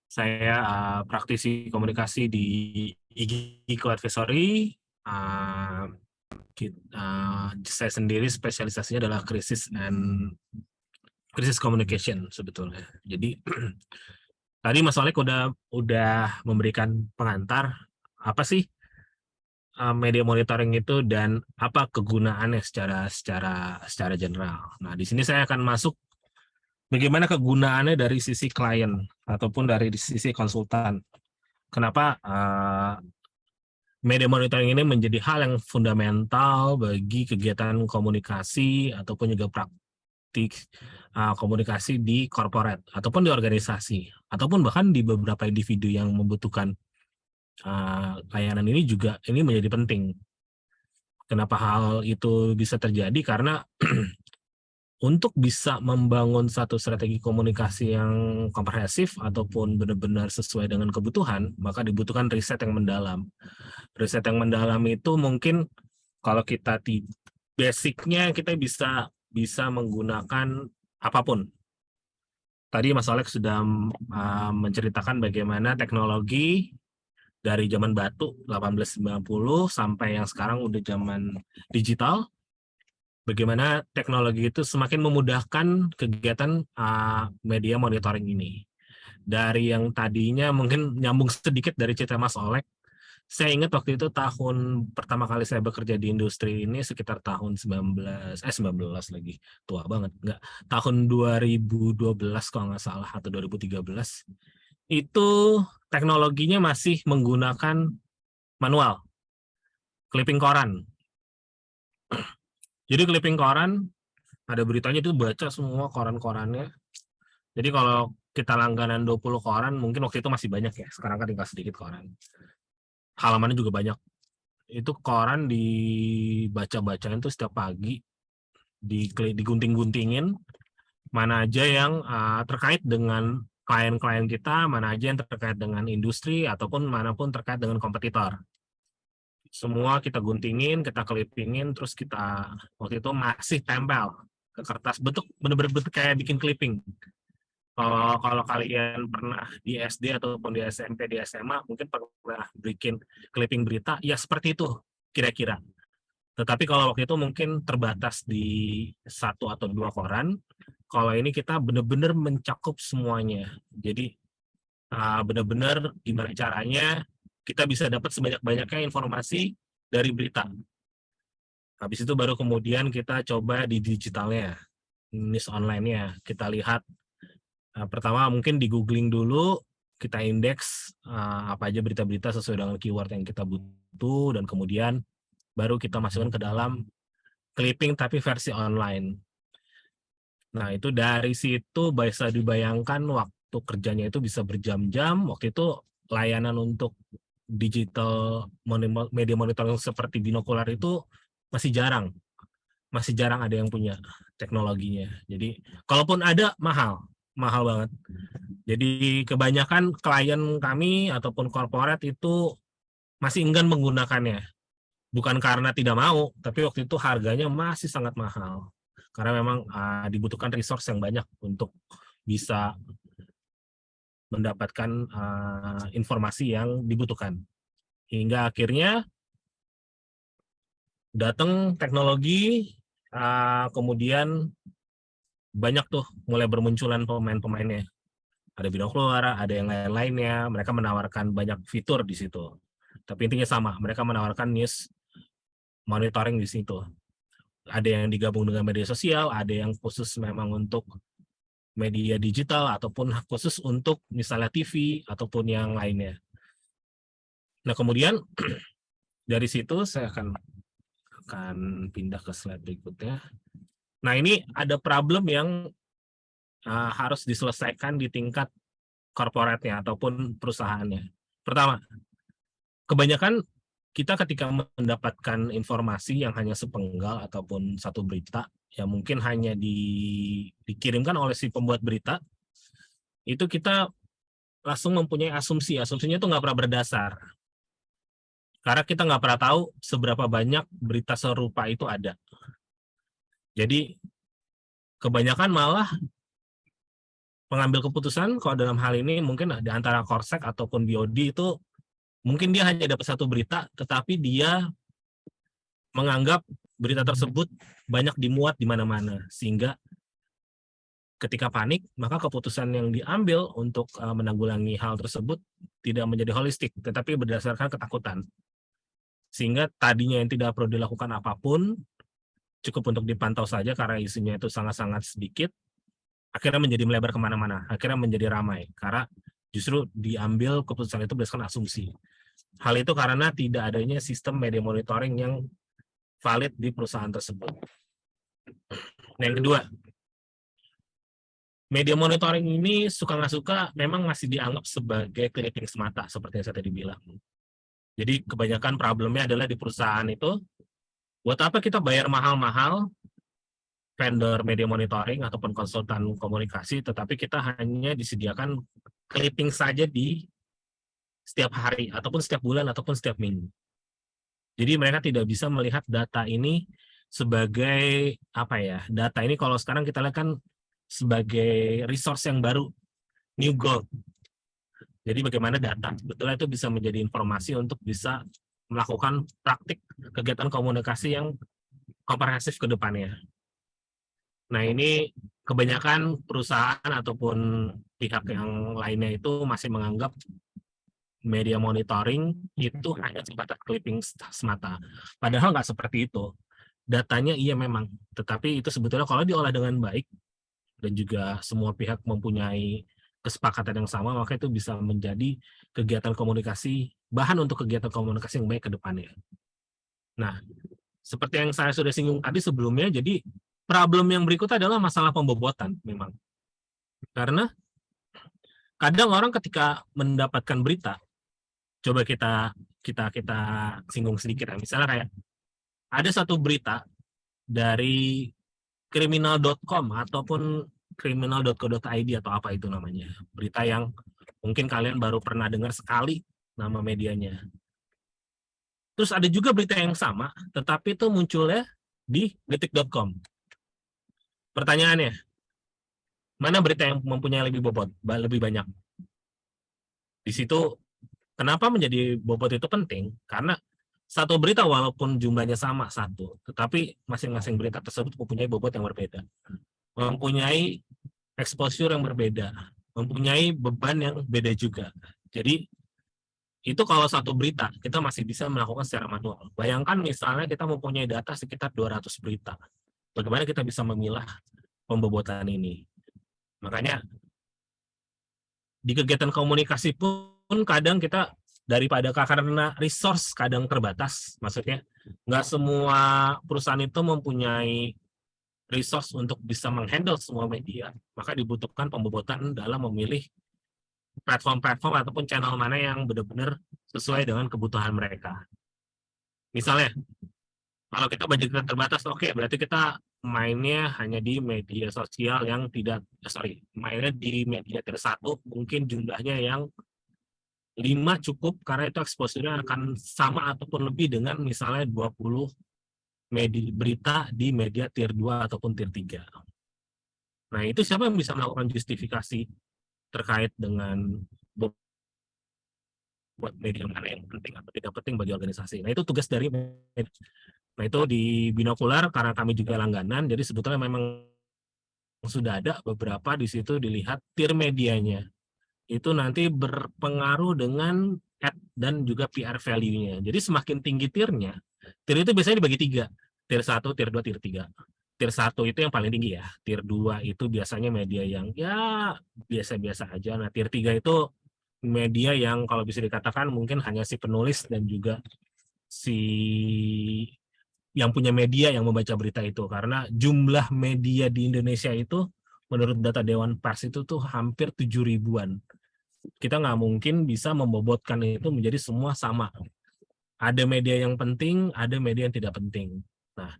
Saya praktisi komunikasi di IGICO Advisory. Saya sendiri spesialisasinya adalah krisis communication sebetulnya. Jadi tadi Mas Olek udah memberikan pengantar apa sih media monitoring itu dan apa kegunaannya secara general. Nah, di sini saya akan masuk bagaimana kegunaannya dari sisi klien ataupun dari sisi konsultan. Kenapa media monitoring ini menjadi hal yang fundamental bagi kegiatan komunikasi ataupun juga praktik komunikasi di corporate ataupun di organisasi ataupun bahkan di beberapa individu yang membutuhkan layanan ini juga ini menjadi penting. Kenapa hal itu bisa terjadi? Karena untuk bisa membangun satu strategi komunikasi yang komprehensif ataupun benar-benar sesuai dengan kebutuhan, maka dibutuhkan riset yang mendalam. Riset yang mendalam itu mungkin kalau kita basicnya kita bisa menggunakan apapun. Tadi Mas Olek sudah menceritakan bagaimana teknologi dari zaman batu 1890 sampai yang sekarang udah zaman digital, bagaimana teknologi itu semakin memudahkan kegiatan media monitoring ini. Dari yang tadinya mungkin nyambung sedikit dari cerita Mas Olek, saya ingat waktu itu tahun pertama kali saya bekerja di industri ini sekitar tahun 19 lagi, tua banget, enggak, tahun 2012 kalau nggak salah atau 2013, itu teknologinya masih menggunakan manual, clipping koran. Jadi clipping koran, ada beritanya itu baca semua koran-korannya. Jadi kalau kita langganan 20 koran, mungkin waktu itu masih banyak ya, sekarang kan tinggal sedikit koran. Halamannya juga banyak. Itu koran dibaca-bacain tuh setiap pagi, digunting-guntingin, mana aja yang terkait dengan klien-klien kita, mana aja yang terkait dengan industri, ataupun manapun terkait dengan kompetitor. Semua kita guntingin, kita clippingin, terus kita waktu itu masih tempel ke kertas, bentuk bener-bener kayak bikin clipping. Kalau kalian pernah di SD ataupun di SMP, di SMA, mungkin pernah bikin clipping berita, ya seperti itu kira-kira. Tetapi kalau waktu itu mungkin terbatas di 1 atau 2 koran, kalau ini kita benar-benar mencakup semuanya. Jadi benar-benar gimana caranya kita bisa dapat sebanyak-banyaknya informasi dari berita. Habis itu baru kemudian kita coba di digitalnya, news online-nya. Kita lihat pertama mungkin di googling dulu, kita indeks apa aja berita-berita sesuai dengan keyword yang kita butuh, dan kemudian baru kita masukkan ke dalam clipping tapi versi online. Nah, itu dari situ bisa dibayangkan waktu kerjanya itu bisa berjam-jam. Waktu itu layanan untuk digital media monitoring seperti binokular itu masih jarang ada yang punya teknologinya. Jadi kalaupun ada, mahal banget. Jadi kebanyakan klien kami ataupun korporat itu masih enggan menggunakannya, bukan karena tidak mau, tapi waktu itu harganya masih sangat mahal karena memang dibutuhkan resource yang banyak untuk bisa mendapatkan informasi yang dibutuhkan. Hingga akhirnya datang teknologi, kemudian banyak tuh mulai bermunculan pemain-pemainnya. Ada binokular, ada yang lain-lainnya, mereka menawarkan banyak fitur di situ. Tapi intinya sama, mereka menawarkan news monitoring di situ. Ada yang digabung dengan media sosial, ada yang khusus memang untuk media digital, ataupun khusus untuk misalnya TV, ataupun yang lainnya. Nah, kemudian dari situ saya akan pindah ke slide berikutnya. Nah, ini ada problem yang harus diselesaikan di tingkat korporatnya ataupun perusahaannya. Pertama, kebanyakan kita ketika mendapatkan informasi yang hanya sepenggal ataupun satu berita, yang mungkin hanya dikirimkan oleh si pembuat berita, itu kita langsung mempunyai asumsi. Asumsinya itu nggak pernah berdasar. Karena kita nggak pernah tahu seberapa banyak berita serupa itu ada. Jadi kebanyakan malah pengambil keputusan, kalau dalam hal ini mungkin di antara Korsek ataupun BOD itu, mungkin dia hanya dapat satu berita, tetapi dia menganggap berita tersebut banyak dimuat di mana-mana, sehingga ketika panik, maka keputusan yang diambil untuk menanggulangi hal tersebut tidak menjadi holistik, tetapi berdasarkan ketakutan. Sehingga tadinya yang tidak perlu dilakukan apapun, cukup untuk dipantau saja karena isunya itu sangat-sangat sedikit, akhirnya menjadi melebar kemana-mana, akhirnya menjadi ramai, karena justru diambil keputusan itu berdasarkan asumsi. Hal itu karena tidak adanya sistem media monitoring yang valid di perusahaan tersebut. Nah, yang kedua, media monitoring ini suka nggak suka memang masih dianggap sebagai clipping semata, seperti yang saya tadi bilang. Jadi kebanyakan problemnya adalah di perusahaan itu, buat apa kita bayar mahal-mahal vendor media monitoring ataupun konsultan komunikasi, tetapi kita hanya disediakan clipping saja di setiap hari, ataupun setiap bulan, ataupun setiap minggu. Jadi mereka tidak bisa melihat data ini sebagai apa ya? Data ini kalau sekarang kita lihat kan sebagai resource yang baru, new gold. Jadi bagaimana data sebetulnya itu bisa menjadi informasi untuk bisa melakukan praktik kegiatan komunikasi yang komprehensif ke depannya. Nah, ini kebanyakan perusahaan ataupun pihak yang lainnya itu masih menganggap media monitoring itu hanya sebatas clipping semata. Padahal nggak seperti itu. Datanya iya memang, tetapi itu sebetulnya kalau diolah dengan baik dan juga semua pihak mempunyai kesepakatan yang sama, maka itu bisa menjadi kegiatan komunikasi, bahan untuk kegiatan komunikasi yang baik ke depannya. Nah, seperti yang saya sudah singgung tadi sebelumnya, jadi problem yang berikut adalah masalah pembobotan memang. Karena kadang orang ketika mendapatkan berita, coba kita singgung sedikit ya. Misalnya kayak ada satu berita dari kriminal.com ataupun kriminal.co.id atau apa itu namanya. Berita yang mungkin kalian baru pernah dengar sekali nama medianya. Terus ada juga berita yang sama, tetapi itu munculnya di detik.com. Pertanyaannya, mana berita yang mempunyai lebih bobot, lebih banyak? Di situ, kenapa menjadi bobot itu penting? Karena satu berita walaupun jumlahnya sama satu, tetapi masing-masing berita tersebut mempunyai bobot yang berbeda, mempunyai exposure yang berbeda, mempunyai beban yang beda juga. Jadi itu kalau satu berita kita masih bisa melakukan secara manual. Bayangkan misalnya kita mempunyai data sekitar 200 berita. Bagaimana kita bisa memilah pembobotan ini? Makanya di kegiatan komunikasi pun kadang kita daripada karena resource kadang terbatas, maksudnya nggak semua perusahaan itu mempunyai resource untuk bisa menghandle semua media, maka dibutuhkan pembobotan dalam memilih platform-platform ataupun channel mana yang benar-benar sesuai dengan kebutuhan mereka. Misalnya, kalau kita budgetnya terbatas, oke, berarti kita mainnya hanya di media sosial yang tidak, mainnya di media tier 1, mungkin jumlahnya yang 5 cukup, karena itu exposure-nya akan sama ataupun lebih dengan misalnya 20 media berita di media tier 2 ataupun tier 3. Nah, itu siapa yang bisa melakukan justifikasi terkait dengan buat media mana yang penting atau tidak penting bagi organisasi. Nah, itu tugas dari media. Nah, itu di Binokular karena kami juga langganan, jadi sebetulnya memang sudah ada beberapa di situ dilihat tier medianya. Itu nanti berpengaruh dengan ad dan juga PR value-nya. Jadi semakin tinggi tiernya, tier itu biasanya dibagi 3. Tier 1, tier 2, tier 3. Tier 1 itu yang paling tinggi ya. Tier 2 itu biasanya media yang ya biasa-biasa aja. Nah, tier 3 itu media yang kalau bisa dikatakan mungkin hanya si penulis dan juga si yang punya media yang membaca berita itu, karena jumlah media di Indonesia itu menurut data Dewan Pers itu tuh hampir 7.000-an. Kita nggak mungkin bisa membobotkan itu menjadi semua sama. Ada media yang penting, ada media yang tidak penting. Nah,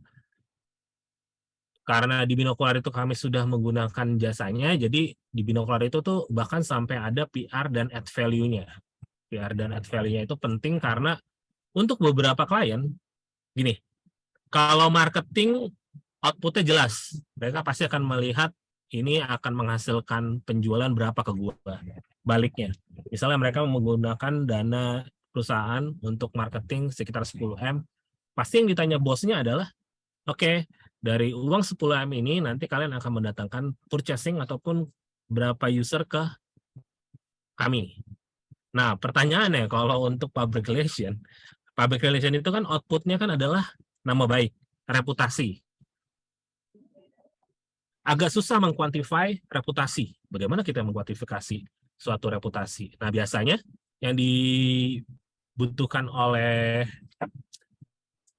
karena di Binokular itu kami sudah menggunakan jasanya, jadi di Binokular itu tuh bahkan sampai ada PR dan add value-nya. PR dan add value-nya itu penting karena untuk beberapa klien, gini, kalau marketing output-nya jelas, mereka pasti akan melihat ini akan menghasilkan penjualan berapa ke gua. Baliknya, misalnya mereka menggunakan dana perusahaan untuk marketing sekitar 10M, pasti yang ditanya bosnya adalah, oke, dari uang 10M ini nanti kalian akan mendatangkan purchasing ataupun berapa user ke kami. Nah, pertanyaannya kalau untuk public relation itu kan outputnya kan adalah nama baik, reputasi. Agak susah mengkuantify reputasi. Bagaimana kita mengkuantifikasi suatu reputasi? Nah, biasanya yang dibutuhkan oleh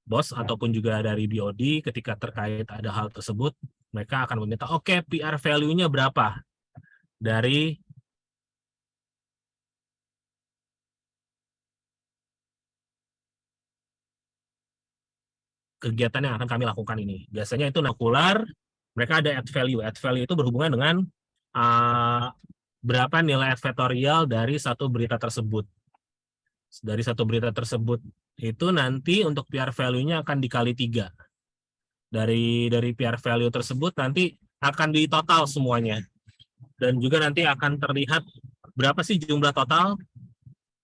bos ataupun juga dari BOD ketika terkait ada hal tersebut, mereka akan meminta, oke, PR value-nya berapa dari kegiatan yang akan kami lakukan ini. Biasanya itu nakular, mereka ada add value. Add value itu berhubungan dengan berapa nilai advertorial dari satu berita tersebut. Dari satu berita tersebut itu nanti untuk PR value-nya akan dikali 3. Dari PR value tersebut nanti akan ditotal semuanya. Dan juga nanti akan terlihat berapa sih jumlah total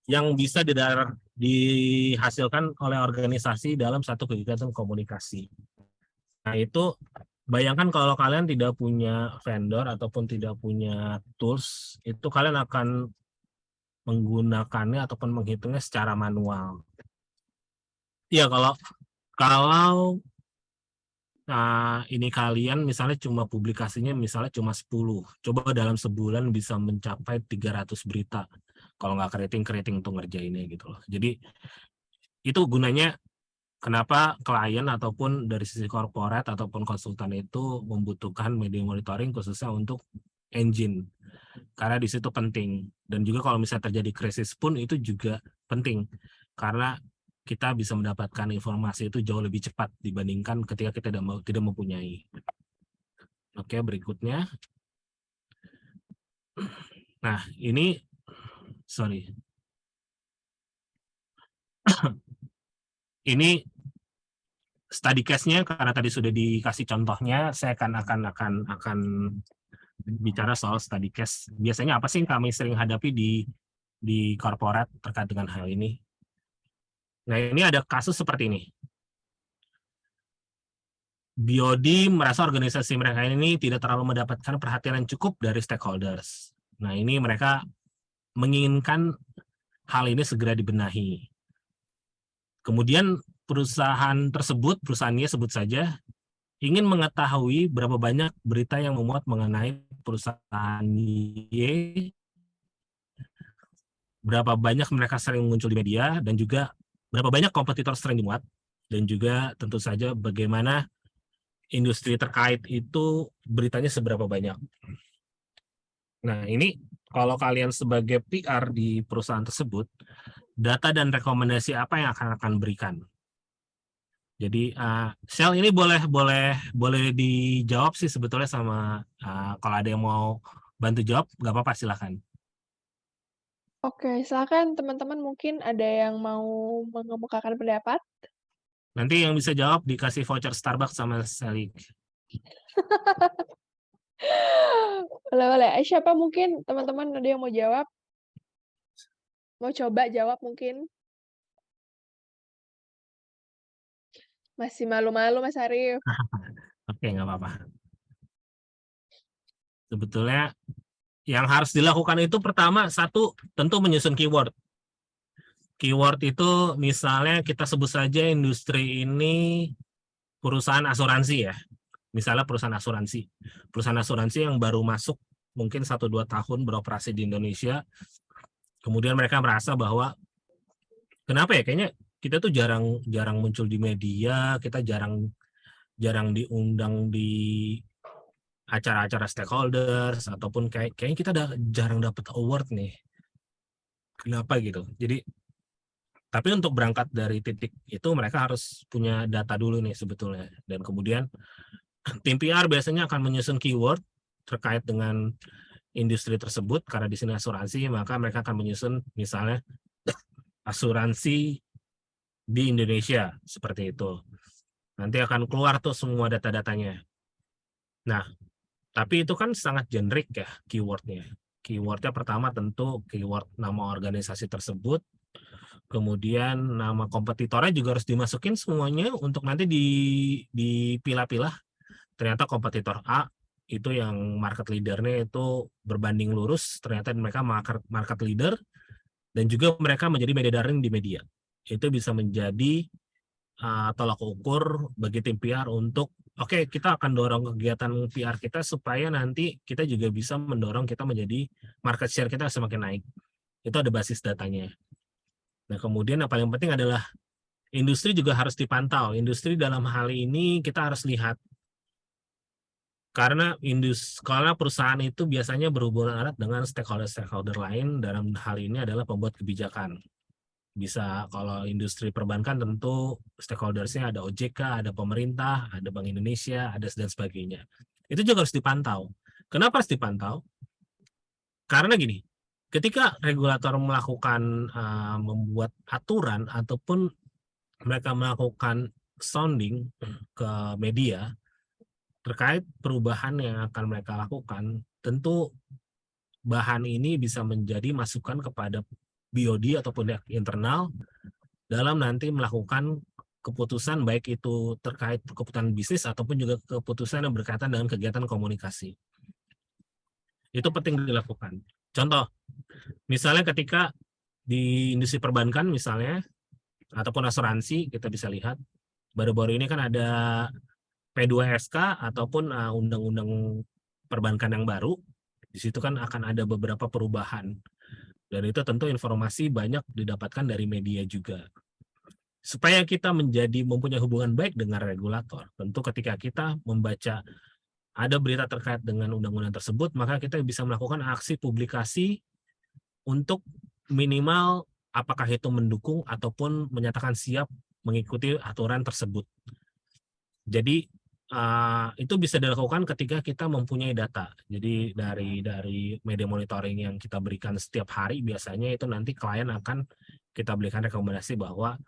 yang bisa dihasilkan oleh organisasi dalam satu kegiatan komunikasi. Nah, itu bayangkan kalau kalian tidak punya vendor ataupun tidak punya tools, itu kalian akan menggunakannya ataupun menghitungnya secara manual. Iya, kalau ini kalian misalnya cuma publikasinya misalnya cuma 10, coba dalam sebulan bisa mencapai 300 berita. Kalau nggak keriting untuk ngerjainnya gitu loh. Jadi itu gunanya kenapa klien ataupun dari sisi korporat ataupun konsultan itu membutuhkan media monitoring khususnya untuk engine. Karena di situ penting. Dan juga kalau misalnya terjadi krisis pun itu juga penting. Karena kita bisa mendapatkan informasi itu jauh lebih cepat dibandingkan ketika kita tidak mempunyai. Oke, berikutnya. Nah, ini ini study case-nya karena tadi sudah dikasih contohnya, saya akan bicara soal study case. Biasanya apa sih yang kami sering hadapi di corporate terkait dengan hal ini? Nah, ini ada kasus seperti ini. BOD merasa organisasi mereka ini tidak terlalu mendapatkan perhatian yang cukup dari stakeholders. Nah, ini mereka menginginkan hal ini segera dibenahi. Kemudian perusahaannya sebut saja, ingin mengetahui berapa banyak berita yang memuat mengenai perusahaan Y, berapa banyak mereka sering muncul di media, dan juga berapa banyak kompetitor sering dimuat, dan juga tentu saja bagaimana industri terkait itu beritanya seberapa banyak. Nah, ini kalau kalian sebagai PR di perusahaan tersebut, data dan rekomendasi apa yang akan berikan? Jadi, Shell ini boleh dijawab sih sebetulnya sama kalau ada yang mau bantu jawab, nggak apa-apa, silakan. Oke, silakan teman-teman mungkin ada yang mau mengemukakan pendapat. Nanti yang bisa jawab dikasih voucher Starbucks sama Sally. Boleh. Siapa mungkin teman-teman ada yang mau jawab? Mau coba jawab mungkin? Masih malu-malu Mas Arif. Oke, nggak apa-apa. Sebetulnya yang harus dilakukan itu pertama, satu, tentu menyusun keyword. Keyword itu misalnya kita sebut saja industri ini perusahaan asuransi ya. Misalnya perusahaan asuransi. Perusahaan asuransi yang baru masuk mungkin 1-2 tahun beroperasi di Indonesia. Kemudian mereka merasa bahwa kenapa ya, kayaknya kita tuh jarang muncul di media, kita jarang diundang di acara-acara stakeholders, ataupun kayaknya kita jarang dapat award nih. Kenapa gitu? Jadi, tapi untuk berangkat dari titik itu mereka harus punya data dulu nih sebetulnya. Dan kemudian tim PR biasanya akan menyusun keyword terkait dengan industri tersebut, karena di sini asuransi, maka mereka akan menyusun misalnya asuransi di Indonesia, seperti itu. Nanti akan keluar tuh semua data-datanya. Nah, tapi itu kan sangat generik ya keywordnya. Keywordnya pertama tentu keyword nama organisasi tersebut, kemudian nama kompetitornya juga harus dimasukin semuanya untuk nanti dipilah-pilah. Ternyata kompetitor A itu yang market leadernya itu berbanding lurus, ternyata mereka market leader, dan juga mereka menjadi media daring di media. Itu bisa menjadi tolak ukur bagi tim PR untuk oke, kita akan dorong kegiatan PR kita supaya nanti kita juga bisa mendorong kita menjadi market share kita semakin naik. Itu ada basis datanya. Nah, kemudian yang paling penting adalah industri juga harus dipantau. Industri dalam hal ini kita harus lihat. Karena perusahaan itu biasanya berhubungan erat dengan stakeholder lain, dalam hal ini adalah pembuat kebijakan. Bisa kalau industri perbankan tentu stakeholdersnya ada OJK, ada pemerintah, ada Bank Indonesia, ada dan sebagainya. Itu juga harus dipantau. Kenapa harus dipantau? Karena gini, ketika regulator melakukan membuat aturan ataupun mereka melakukan sounding ke media terkait perubahan yang akan mereka lakukan, tentu bahan ini bisa menjadi masukan kepada BOD ataupun pihak internal dalam nanti melakukan keputusan, baik itu terkait keputusan bisnis ataupun juga keputusan yang berkaitan dengan kegiatan komunikasi. Itu penting dilakukan. Contoh, misalnya ketika di industri perbankan misalnya, ataupun asuransi, kita bisa lihat, baru-baru ini kan ada P2SK ataupun undang-undang perbankan yang baru. Di situ kan akan ada beberapa perubahan. Dan itu tentu informasi banyak didapatkan dari media juga. Supaya kita mempunyai hubungan baik dengan regulator, tentu ketika kita membaca ada berita terkait dengan undang-undang tersebut, maka kita bisa melakukan aksi publikasi untuk minimal apakah itu mendukung ataupun menyatakan siap mengikuti aturan tersebut. Jadi itu bisa dilakukan ketika kita mempunyai data. Jadi dari media monitoring yang kita berikan setiap hari, biasanya itu nanti klien akan kita berikan rekomendasi bahwa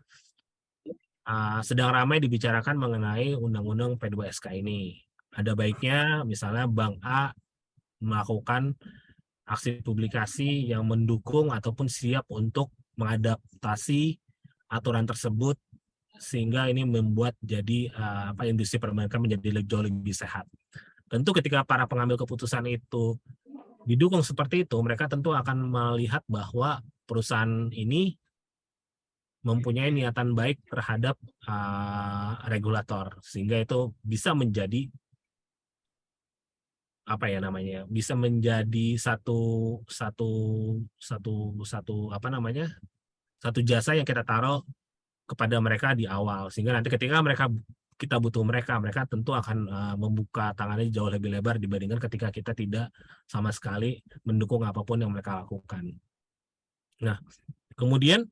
sedang ramai dibicarakan mengenai undang-undang P2SK ini. Ada baiknya misalnya Bank A melakukan aksi publikasi yang mendukung ataupun siap untuk mengadaptasi aturan tersebut sehingga ini membuat jadi industri perbankan menjadi jauh lebih sehat. Tentu ketika para pengambil keputusan itu didukung seperti itu, mereka tentu akan melihat bahwa perusahaan ini mempunyai niatan baik terhadap regulator, sehingga itu bisa menjadi bisa menjadi satu jasa yang kita taruh kepada mereka di awal, sehingga nanti ketika kita butuh mereka tentu akan membuka tangannya jauh lebih lebar dibandingkan ketika kita tidak sama sekali mendukung apapun yang mereka lakukan. Nah, kemudian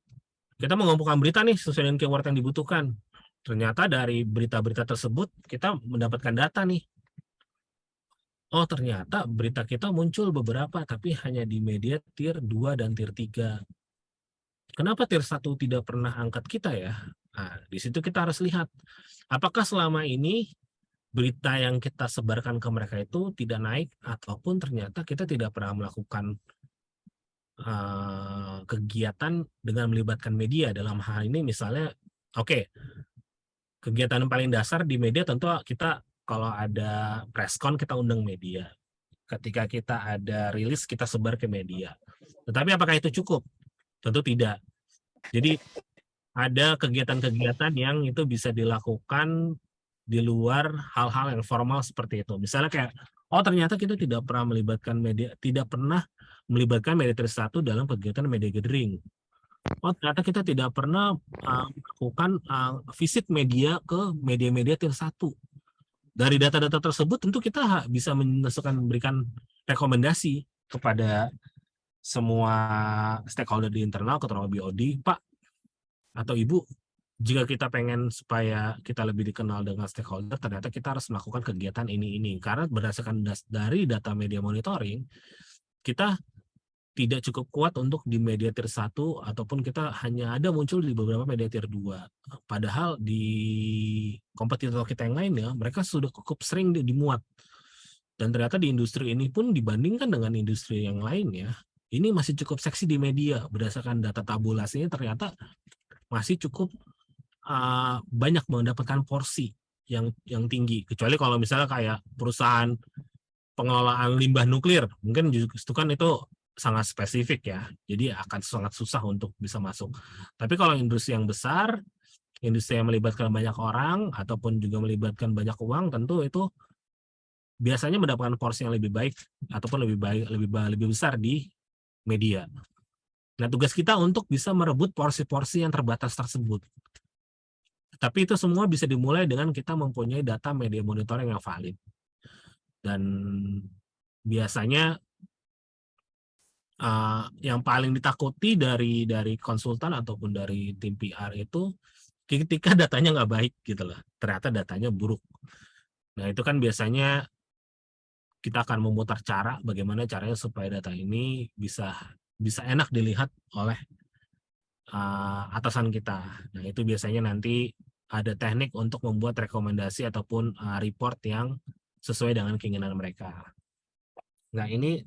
kita mengumpulkan berita nih sesuai dengan keyword yang dibutuhkan. Ternyata dari berita-berita tersebut kita mendapatkan data nih. Oh, ternyata berita kita muncul beberapa, tapi hanya di media tier 2 dan tier 3. Kenapa tier 1 tidak pernah angkat kita ya? Nah, di situ kita harus lihat, apakah selama ini berita yang kita sebarkan ke mereka itu tidak naik, ataupun ternyata kita tidak pernah melakukan kegiatan dengan melibatkan media. Dalam hal ini misalnya, kegiatan yang paling dasar di media tentu kita kalau ada preskon kita undang media. Ketika kita ada rilis kita sebar ke media. Tetapi apakah itu cukup? Tentu tidak. Jadi ada kegiatan-kegiatan yang itu bisa dilakukan di luar hal-hal yang formal seperti itu. Misalnya kayak, ternyata kita tidak pernah melibatkan media tier 1 dalam kegiatan media gathering. Ternyata kita tidak pernah melakukan visit media ke media-media tier 1. Dari data-data tersebut tentu kita bisa memberikan rekomendasi kepada semua stakeholder di internal, terutama BOD, Pak atau Ibu, jika kita pengen supaya kita lebih dikenal dengan stakeholder, ternyata kita harus melakukan kegiatan ini. Karena berdasarkan dari data media monitoring, kita tidak cukup kuat untuk di media tier 1 ataupun kita hanya ada muncul di beberapa media tier 2. Padahal di kompetitor kita yang lainnya, mereka sudah cukup sering dimuat. Dan ternyata di industri ini pun dibandingkan dengan industri yang lainnya, ini masih cukup seksi di media. Berdasarkan data tabulasinya ternyata masih cukup banyak mendapatkan porsi yang tinggi. Kecuali kalau misalnya kayak perusahaan pengelolaan limbah nuklir, mungkin itu kan itu sangat spesifik ya, jadi akan sangat susah untuk bisa masuk. Tapi kalau industri yang besar, industri yang melibatkan banyak orang ataupun juga melibatkan banyak uang, tentu itu biasanya mendapatkan porsi yang lebih baik ataupun lebih besar di media. Nah, tugas kita untuk bisa merebut porsi-porsi yang terbatas tersebut. Tapi itu semua bisa dimulai dengan kita mempunyai data media monitoring yang valid. Dan biasanya yang paling ditakuti dari konsultan ataupun dari tim PR itu ketika datanya nggak baik gitu loh, ternyata datanya buruk. Nah itu kan biasanya kita akan memutar cara bagaimana caranya supaya data ini bisa enak dilihat oleh atasan kita. Nah itu biasanya nanti ada teknik untuk membuat rekomendasi ataupun report yang sesuai dengan keinginan mereka. Nah ini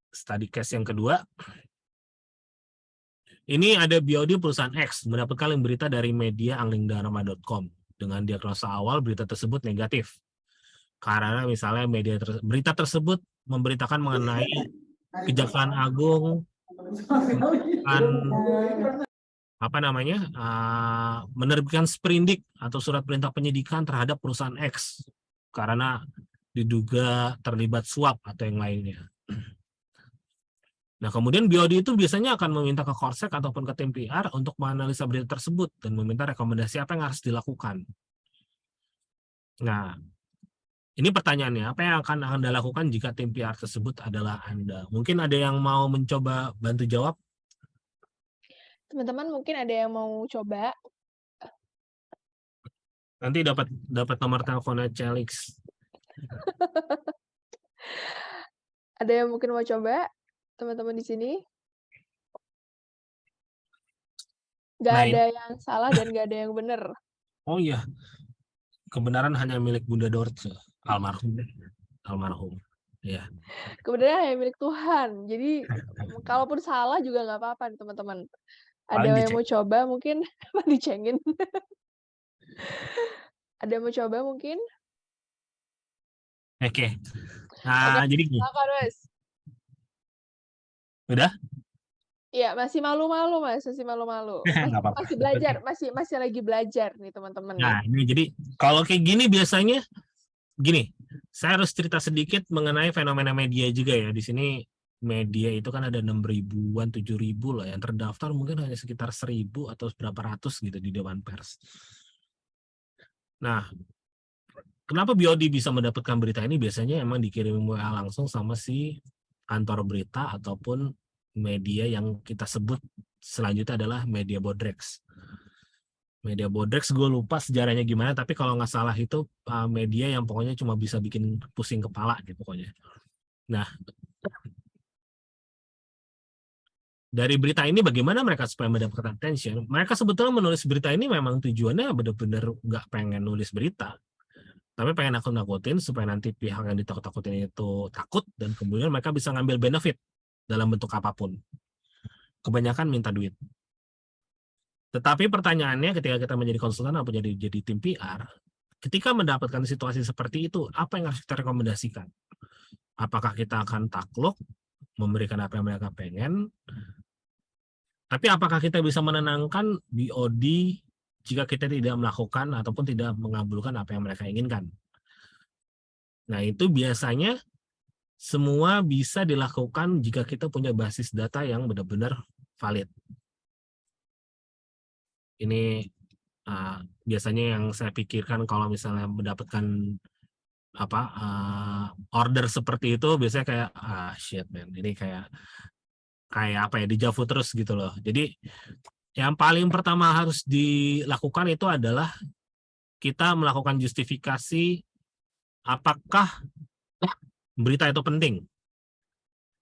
study case yang kedua. Ini ada BOD perusahaan X mendapatkan berita dari media anglingdharma.com dengan diagnosa awal berita tersebut negatif. Karena misalnya berita tersebut memberitakan mengenai Kejaksaan Agung menerbitkan sprindik atau surat perintah penyidikan terhadap perusahaan X karena diduga terlibat suap atau yang lainnya. Nah, kemudian BOD itu biasanya akan meminta ke Korsek ataupun ke tim PR untuk menganalisa berita tersebut dan meminta rekomendasi apa yang harus dilakukan. Nah, ini pertanyaannya, apa yang akan Anda lakukan jika tim PR tersebut adalah Anda? Mungkin ada yang mau mencoba bantu jawab? Teman-teman mungkin ada yang mau coba. Nanti dapat nomor teleponnya Celix. Ada yang mungkin mau coba? Teman-teman di sini? Nggak ada yang salah dan nggak ada yang benar. Oh iya, kebenaran hanya milik Bunda Dorce, almarhum. Almarhum. Ya. Kebenaran hanya milik Tuhan. Jadi kalaupun salah juga nggak apa-apa nih teman-teman. Paling Ada yang dicek. mau coba mungkin dicengin. Ada yang mau coba mungkin? Oke. Oke, Jadi gini. silakan Mas. Udah? Iya, masih malu-malu Mas, masih malu-malu. Nggak apa-apa. Masih belajar, masih lagi belajar nih teman-teman nih. Nah, ini jadi kalau kayak gini biasanya gini, saya harus cerita sedikit mengenai fenomena media juga ya. Di sini media itu kan ada 6.000-an, 7.000 lah yang terdaftar, mungkin hanya sekitar 1.000 atau berapa ratus gitu di Dewan Pers. Nah, kenapa BOD bisa mendapatkan berita ini? Biasanya emang dikirim WA langsung sama si kantor berita ataupun media yang kita sebut selanjutnya adalah media bodrex. Media bodrex gue lupa sejarahnya gimana, tapi kalau nggak salah itu media yang pokoknya cuma bisa bikin pusing kepala gitu pokoknya. Nah, dari berita ini bagaimana mereka supaya mendapatkan attention? Mereka sebetulnya menulis berita ini memang tujuannya benar-benar nggak pengen nulis berita, tapi pengen nakut-nakutin supaya nanti pihak yang ditakut-takutin itu takut dan kemudian mereka bisa ngambil benefit dalam bentuk apapun. Kebanyakan minta duit. Tetapi pertanyaannya ketika kita menjadi konsultan atau jadi tim PR, ketika mendapatkan situasi seperti itu, apa yang harus kita rekomendasikan? Apakah kita akan takluk, memberikan apa yang mereka pengen, tapi apakah kita bisa menenangkan BOD jika kita tidak melakukan ataupun tidak mengabulkan apa yang mereka inginkan? Nah, itu biasanya semua bisa dilakukan jika kita punya basis data yang benar-benar valid. Ini biasanya yang saya pikirkan kalau misalnya mendapatkan order seperti itu, biasanya kayak shit man, ini kayak apa ya, dejavu terus gitu loh. Jadi yang paling pertama harus dilakukan itu adalah kita melakukan justifikasi apakah berita itu penting.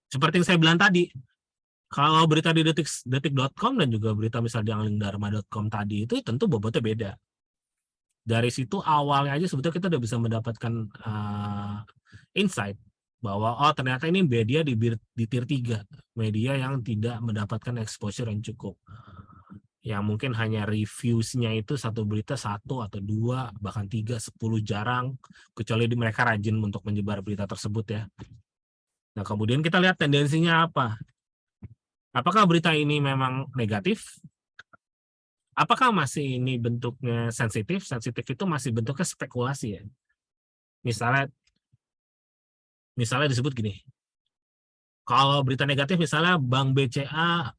Seperti yang saya bilang tadi, kalau berita di detik.com dan juga berita misalnya di anglingdharma.com tadi itu tentu bobotnya beda. Dari situ awalnya aja sebetulnya kita udah bisa mendapatkan insight bahwa ternyata ini media di tier 3, media yang tidak mendapatkan exposure yang cukup. Yang mungkin hanya reviews-nya itu satu berita 1 atau 2, bahkan 3, 10 jarang, kecuali mereka rajin untuk menyebar berita tersebut ya. Nah, kemudian kita lihat tendensinya apa. Apakah berita ini memang negatif? Apakah masih ini bentuknya sensitif? Sensitif itu masih bentuknya spekulasi ya. Misalnya disebut gini. Kalau berita negatif misalnya Bank BCA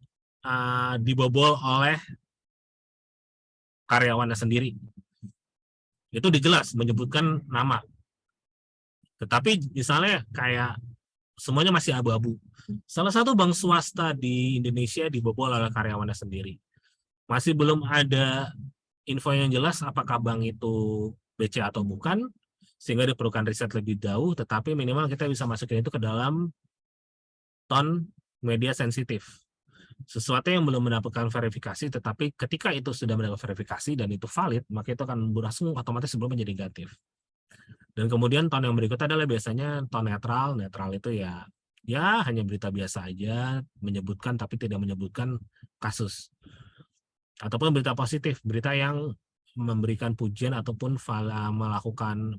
dibobol oleh karyawannya sendiri. Itu dijelas menyebutkan nama. Tetapi misalnya kayak semuanya masih abu-abu. Salah satu bank swasta di Indonesia dibobol oleh karyawannya sendiri. Masih belum ada info yang jelas apakah bank itu BCA atau bukan, sehingga diperlukan riset lebih jauh, tetapi minimal kita bisa masukin itu ke dalam ton media sensitif. Sesuatu yang belum mendapatkan verifikasi, tetapi ketika itu sudah mendapatkan verifikasi dan itu valid, maka itu akan langsung otomatis sebelum menjadi negatif. Dan kemudian ton yang berikutnya adalah biasanya ton netral. Netral itu ya hanya berita biasa aja, menyebutkan tapi tidak menyebutkan kasus. Ataupun berita positif, berita yang memberikan pujian ataupun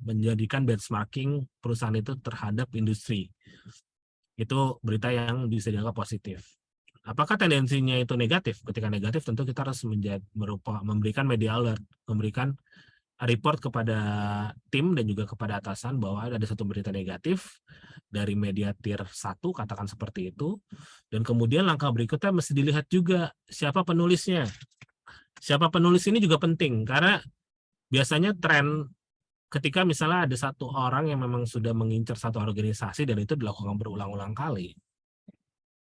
menjadikan benchmarking perusahaan itu terhadap industri. Itu berita yang bisa dianggap positif. Apakah tendensinya itu negatif? Ketika negatif tentu kita harus memberikan media alert, memberikan report kepada tim dan juga kepada atasan bahwa ada satu berita negatif dari media tier 1, katakan seperti itu. Dan kemudian langkah berikutnya mesti dilihat juga siapa penulisnya. Siapa penulis ini juga penting, karena biasanya tren ketika misalnya ada satu orang yang memang sudah mengincar satu organisasi dan itu dilakukan berulang-ulang kali,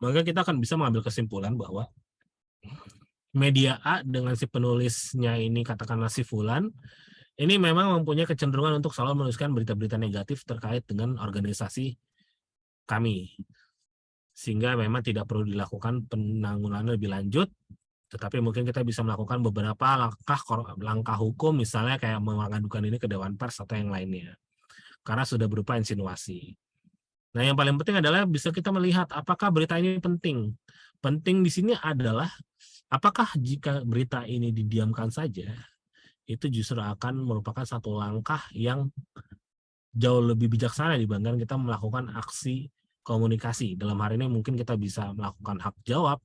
maka kita akan bisa mengambil kesimpulan bahwa media A dengan si penulisnya ini katakanlah si Fulan, ini memang mempunyai kecenderungan untuk selalu menuliskan berita-berita negatif terkait dengan organisasi kami. Sehingga memang tidak perlu dilakukan penanggulangan lebih lanjut, Tetapi mungkin kita bisa melakukan beberapa langkah hukum, misalnya kayak mengadukan ini ke Dewan Pers atau yang lainnya, karena sudah berupa insinuasi. Nah, yang paling penting adalah bisa kita melihat apakah berita ini penting. Penting di sini adalah apakah jika berita ini didiamkan saja, itu justru akan merupakan satu langkah yang jauh lebih bijaksana dibandingkan kita melakukan aksi komunikasi. Dalam hari ini mungkin kita bisa melakukan hak jawab,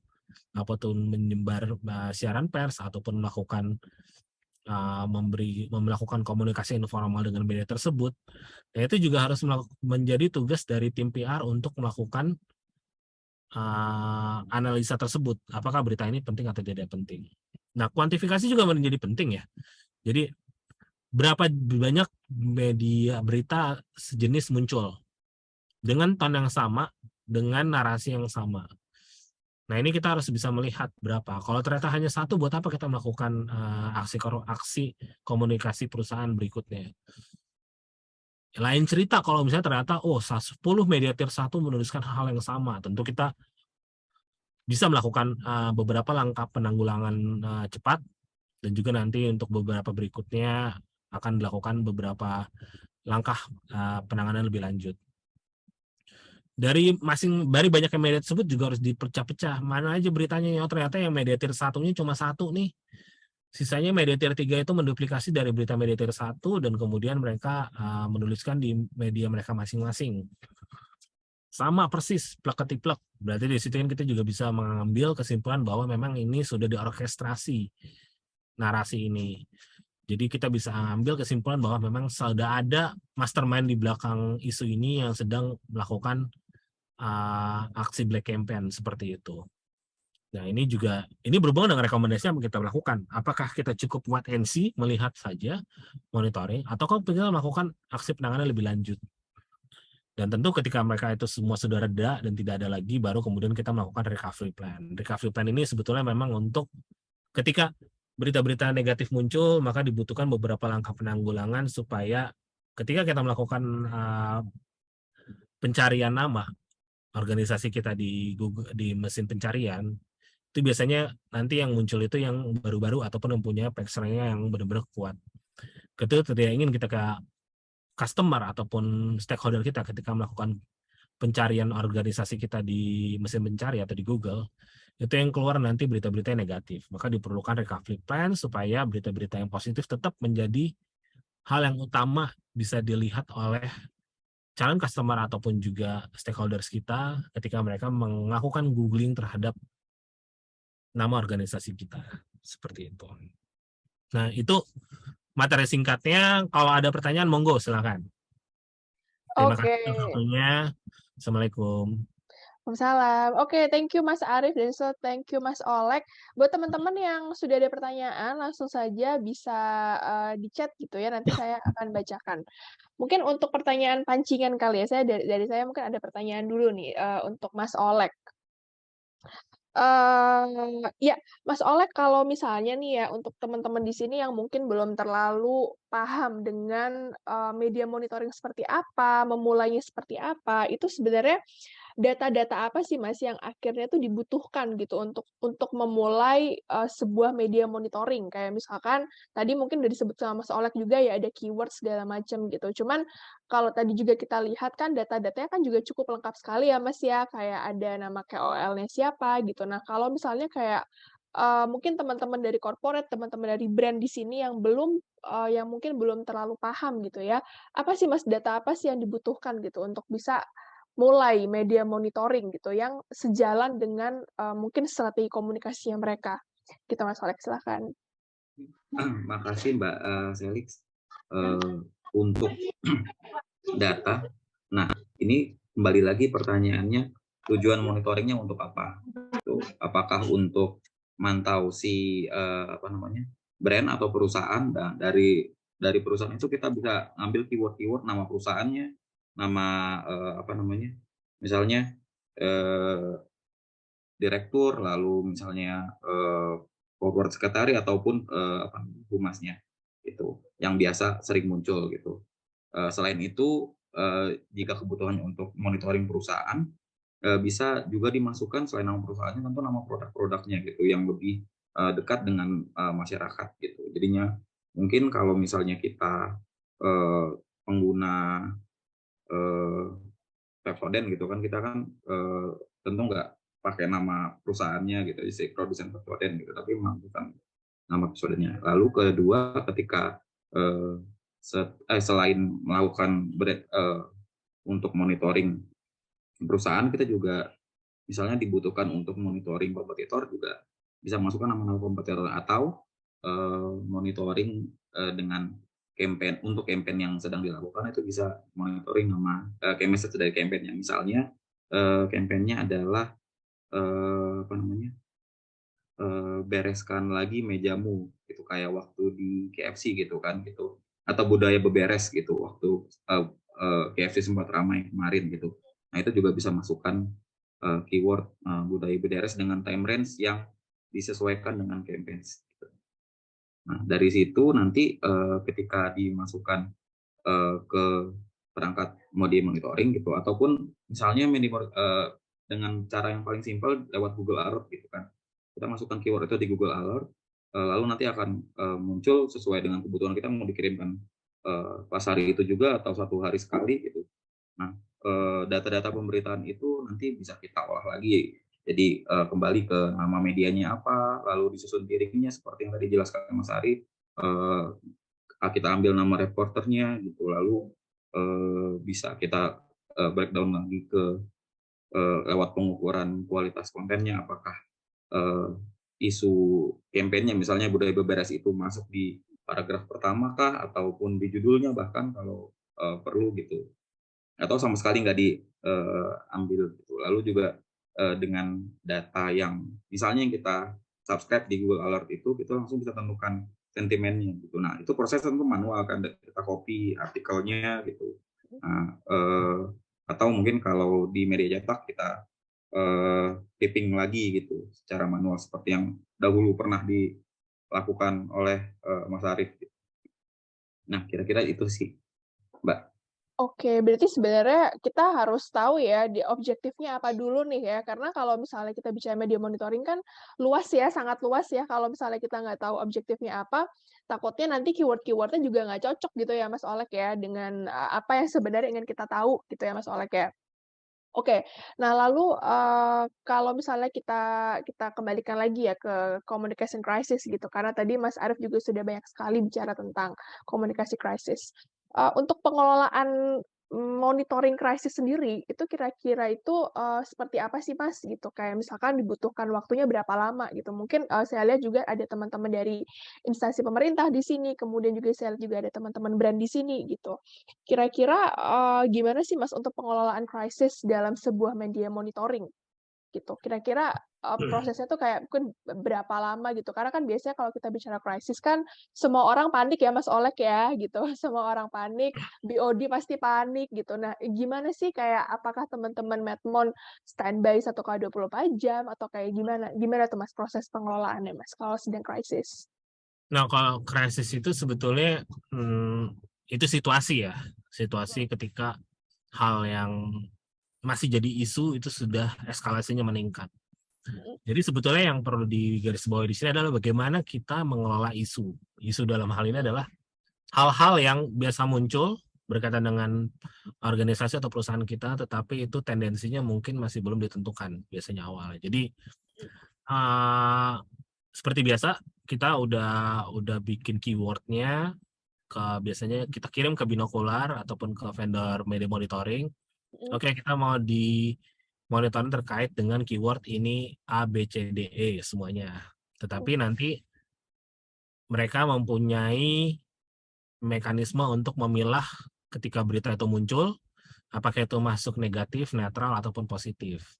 ataupun menyebar siaran pers, ataupun melakukan melakukan komunikasi informal dengan media tersebut. Nah, itu juga harus menjadi tugas dari tim PR untuk melakukan analisa tersebut. Apakah berita ini penting atau tidak penting. Nah, kuantifikasi juga menjadi penting ya. Jadi, berapa banyak media berita sejenis muncul dengan tone yang sama, dengan narasi yang sama. Nah, ini kita harus bisa melihat berapa. Kalau ternyata hanya satu, buat apa kita melakukan aksi komunikasi perusahaan berikutnya. Lain cerita kalau misalnya ternyata 10 media tier 1 menuliskan hal yang sama. Tentu kita bisa melakukan beberapa langkah penanggulangan cepat, dan juga nanti untuk beberapa berikutnya akan dilakukan beberapa langkah penanganan lebih lanjut. Dari banyaknya media tersebut juga harus dipecah-pecah. Mana aja beritanya yang ternyata yang media tier 1-nya cuma satu nih. Sisanya media tier 3 itu menduplikasi dari berita media tier 1 dan kemudian mereka menuliskan di media mereka masing-masing. Sama persis, plek-ketiplek. Berarti di situ kan kita juga bisa mengambil kesimpulan bahwa memang ini sudah diorkestrasi narasi ini. Jadi kita bisa ambil kesimpulan bahwa memang sudah ada mastermind di belakang isu ini yang sedang melakukan aksi black campaign seperti itu. Nah, ini berhubungan dengan rekomendasi yang kita lakukan. Apakah kita cukup wait and see, melihat saja, monitoring, ataukah kita melakukan aksi penanganan lebih lanjut. Dan tentu ketika mereka itu semua sudah reda dan tidak ada lagi, baru kemudian kita melakukan recovery plan. Recovery plan ini sebetulnya memang untuk ketika berita-berita negatif muncul, maka dibutuhkan beberapa langkah penanggulangan supaya ketika kita melakukan pencarian nama organisasi kita di Google, di mesin pencarian, itu biasanya nanti yang muncul itu yang baru-baru ataupun yang punya page-nya yang benar-benar kuat. Ketika tidak ingin kita ke customer ataupun stakeholder kita ketika melakukan pencarian organisasi kita di mesin pencari atau di Google, itu yang keluar nanti berita-berita yang negatif. Maka diperlukan recovery plan supaya berita-berita yang positif tetap menjadi hal yang utama bisa dilihat oleh calon customer ataupun juga stakeholders kita ketika mereka melakukan googling terhadap nama organisasi kita. Seperti itu. Nah, itu materi singkatnya. Kalau ada pertanyaan, monggo silakan. Terima kasih atas waktunya. Assalamualaikum. Waalaikumsalam. Oke, thank you Mas Arief dan so thank you Mas Olek. Buat teman-teman yang sudah ada pertanyaan, langsung saja bisa di chat gitu ya. Nanti saya akan bacakan. Mungkin untuk pertanyaan pancingan kali ya. Dari saya mungkin ada pertanyaan dulu nih untuk Mas Olek. Ya, Mas Olek, kalau misalnya nih ya, untuk teman-teman di sini yang mungkin belum terlalu paham dengan media monitoring seperti apa, memulainya seperti apa, itu sebenarnya data-data apa sih Mas yang akhirnya tuh dibutuhkan gitu untuk memulai sebuah media monitoring? Kayak misalkan tadi mungkin udah disebut sama Mas Olek juga ya, ada keyword segala macam gitu. Cuman kalau tadi juga kita lihat kan data-datanya kan juga cukup lengkap sekali ya Mas ya, kayak ada nama KOL-nya siapa gitu. Nah, kalau misalnya kayak mungkin teman-teman dari corporate, teman-teman dari brand di sini yang yang mungkin belum terlalu paham gitu ya, apa sih Mas, data apa sih yang dibutuhkan gitu untuk bisa mulai media monitoring gitu yang sejalan dengan mungkin strategi komunikasinya mereka. Gitu Mas Olek, silakan. Makasih Mbak Felix. Untuk data, nah ini kembali lagi pertanyaannya, tujuan monitoringnya untuk apa? Apakah untuk mantau si brand atau perusahaan? Dan dari perusahaan itu kita bisa ambil keyword-keyword nama perusahaannya, nama misalnya direktur, lalu misalnya corporate secretary ataupun humasnya, itu yang biasa sering muncul gitu. Selain itu, jika kebutuhannya untuk monitoring perusahaan, bisa juga dimasukkan selain nama perusahaannya tentu nama produk-produknya gitu yang lebih dekat dengan masyarakat gitu. Jadinya mungkin kalau misalnya kita pengguna Pepsodent gitu kan, kita kan tentu nggak pakai nama perusahaannya gitu, si produsen Pepsodent gitu, tapi memang bukan nama Pepsodentnya. Lalu kedua, ketika selain melakukan untuk monitoring perusahaan, kita juga misalnya dibutuhkan untuk monitoring kompetitor, juga bisa masukkan nama-nama kompetitor atau monitoring dengan campaign yang sedang dilakukan, itu bisa monitoring nama key message dari campaign-nya. Misalnya campaign-nya adalah bereskan lagi mejamu gitu, kayak waktu di KFC gitu kan gitu, atau budaya beberes gitu waktu KFC sempat ramai kemarin gitu. Nah, itu juga bisa masukkan keyword budaya beberes dengan time range yang disesuaikan dengan campaign gitu. Nah, dari situ nanti ketika dimasukkan ke perangkat mode monitoring gitu, ataupun misalnya dengan cara yang paling simpel lewat Google Alert gitu kan. Kita masukkan keyword itu di Google Alert, lalu nanti akan muncul sesuai dengan kebutuhan kita, mau dikirimkan pas hari itu juga atau 1 hari sekali gitu. Nah, data-data pemberitaan itu nanti bisa kita olah lagi. Jadi kembali ke nama medianya apa, lalu disusun tiringnya seperti yang tadi dijelaskan Mas Ari. Kita ambil nama reporternya gitu, lalu bisa kita breakdown lagi ke lewat pengukuran kualitas kontennya, apakah isu kampanye misalnya budaya beberes itu masuk di paragraf pertama kah, ataupun di judulnya bahkan kalau perlu gitu, atau sama sekali nggak diambil gitu. Lalu juga dengan data yang misalnya yang kita subscribe di Google Alert itu, kita langsung bisa tentukan sentimennya gitu. Nah, itu proses tentu manual kan, kita copy artikelnya gitu. Nah, atau mungkin kalau di media cetak kita typing lagi gitu secara manual seperti yang dahulu pernah dilakukan oleh Mas Arief. Nah, kira-kira itu sih, Mbak. Oke, berarti sebenarnya kita harus tahu ya di objektifnya apa dulu nih ya, karena kalau misalnya kita bicara media monitoring kan luas ya, sangat luas ya. Kalau misalnya kita nggak tahu objektifnya apa, takutnya nanti keyword-keywordnya juga nggak cocok gitu ya Mas Olek ya, dengan apa yang sebenarnya ingin kita tahu gitu ya Mas Olek ya. Oke, nah lalu kalau misalnya kita kembalikan lagi ya ke communication crisis gitu, karena tadi Mas Arief juga sudah banyak sekali bicara tentang komunikasi krisis. Untuk pengelolaan monitoring krisis sendiri, itu kira-kira itu seperti apa sih Mas gitu? Kayak misalkan dibutuhkan waktunya berapa lama gitu? Mungkin saya lihat juga ada teman-teman dari instansi pemerintah di sini, kemudian juga saya lihat juga ada teman-teman brand di sini gitu. Kira-kira gimana sih Mas untuk pengelolaan krisis dalam sebuah media monitoring gitu? Kira-kira prosesnya tuh kayak mungkin berapa lama gitu? Karena kan biasanya kalau kita bicara krisis kan semua orang panik ya Mas Olek ya gitu. Semua orang panik, BOD pasti panik gitu. Nah, gimana sih kayak apakah teman-teman Medmon standby 1x24 jam atau kayak gimana? Gimana tuh Mas proses pengelolaannya Mas kalau sedang krisis? Nah, kalau krisis itu sebetulnya itu situasi ya, situasi ketika hal yang masih jadi isu itu sudah eskalasinya meningkat. Jadi sebetulnya yang perlu digarisbawahi di sini adalah bagaimana kita mengelola isu. Isu dalam hal ini adalah hal-hal yang biasa muncul berkaitan dengan organisasi atau perusahaan kita, tetapi itu tendensinya mungkin masih belum ditentukan biasanya awalnya. Jadi seperti biasa kita udah bikin keywordnya, biasanya kita kirim ke Binokular ataupun ke vendor media monitoring. Oke, kita mau di monitoring terkait dengan keyword ini A, B, C, D, E semuanya. Tetapi nanti mereka mempunyai mekanisme untuk memilah ketika berita itu muncul, apakah itu masuk negatif, netral, ataupun positif.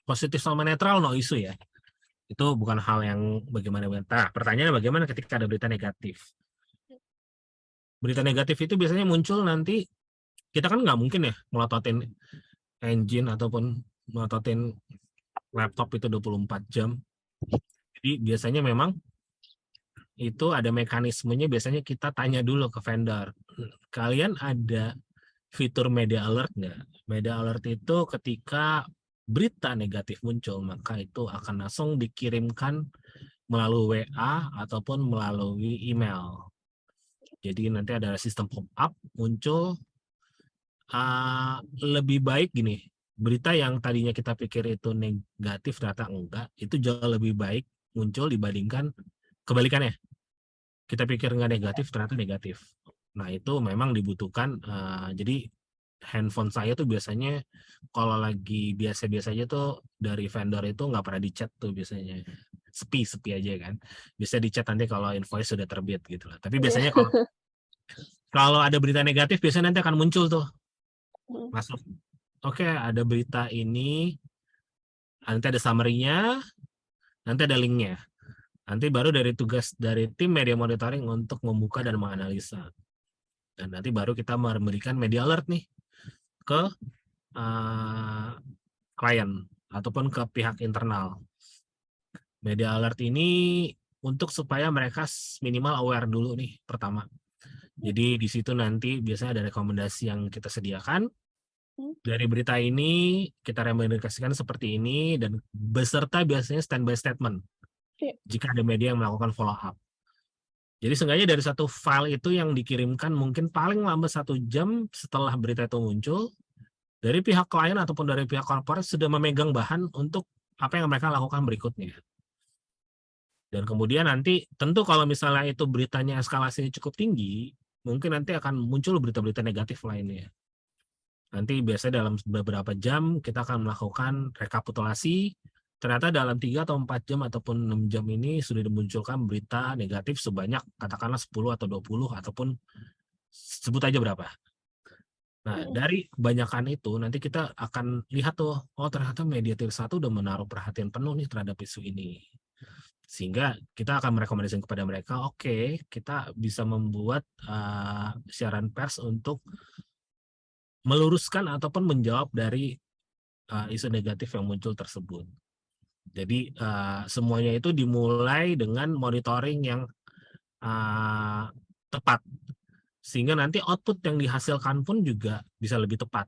Positif sama netral no isu ya. Itu bukan hal yang bagaimana. Nah, pertanyaannya bagaimana ketika ada berita negatif? Berita negatif itu biasanya muncul nanti, kita kan nggak mungkin ya melototin engine ataupun melototin laptop itu 24 jam. Jadi biasanya memang itu ada mekanismenya, biasanya kita tanya dulu ke vendor. Kalian ada fitur media alert nggak? Media alert itu ketika berita negatif muncul, maka itu akan langsung dikirimkan melalui WA ataupun melalui email. Jadi nanti ada sistem pop-up muncul. Lebih baik gini, berita yang tadinya kita pikir itu negatif ternyata enggak, itu jauh lebih baik muncul dibandingkan kebalikannya. Kita pikir nggak negatif ternyata negatif. Nah itu memang dibutuhkan. Jadi handphone saya tuh biasanya kalau lagi biasa-biasa aja tuh dari vendor itu nggak pernah dicat tuh biasanya, sepi aja kan. Bisa dicat nanti kalau invoice sudah terbit gitu lah. Tapi biasanya kalau ada berita negatif biasanya nanti akan muncul tuh masuk. Oke, ada berita ini, nanti ada summary-nya, nanti ada link-nya. Nanti baru dari tugas dari tim media monitoring untuk membuka dan menganalisa. Dan nanti baru kita memberikan media alert nih ke klien ataupun ke pihak internal. Media alert ini untuk supaya mereka minimal aware dulu nih pertama. Jadi di situ nanti biasanya ada rekomendasi yang kita sediakan. Dari berita ini kita rekomendasikan seperti ini dan beserta biasanya standby statement jika ada media yang melakukan follow up. Jadi seenggaknya dari satu file itu yang dikirimkan mungkin paling lambat 1 jam setelah berita itu muncul, dari pihak klien ataupun dari pihak korporat sudah memegang bahan untuk apa yang mereka lakukan berikutnya. Dan kemudian nanti tentu kalau misalnya itu beritanya eskalasinya cukup tinggi, mungkin nanti akan muncul berita-berita negatif lainnya. Nanti biasanya dalam beberapa jam kita akan melakukan rekapitulasi. Ternyata dalam 3 atau 4 jam ataupun 6 jam ini sudah dimunculkan berita negatif sebanyak katakanlah 10 atau 20 ataupun sebut aja berapa. Nah, dari kebanyakan itu nanti kita akan lihat tuh, oh ternyata media tier 1 udah menaruh perhatian penuh nih terhadap isu ini. Sehingga kita akan merekomendasikan kepada mereka, oke, kita bisa membuat siaran pers untuk meluruskan ataupun menjawab dari isu negatif yang muncul tersebut. Jadi semuanya itu dimulai dengan monitoring yang tepat, sehingga nanti output yang dihasilkan pun juga bisa lebih tepat.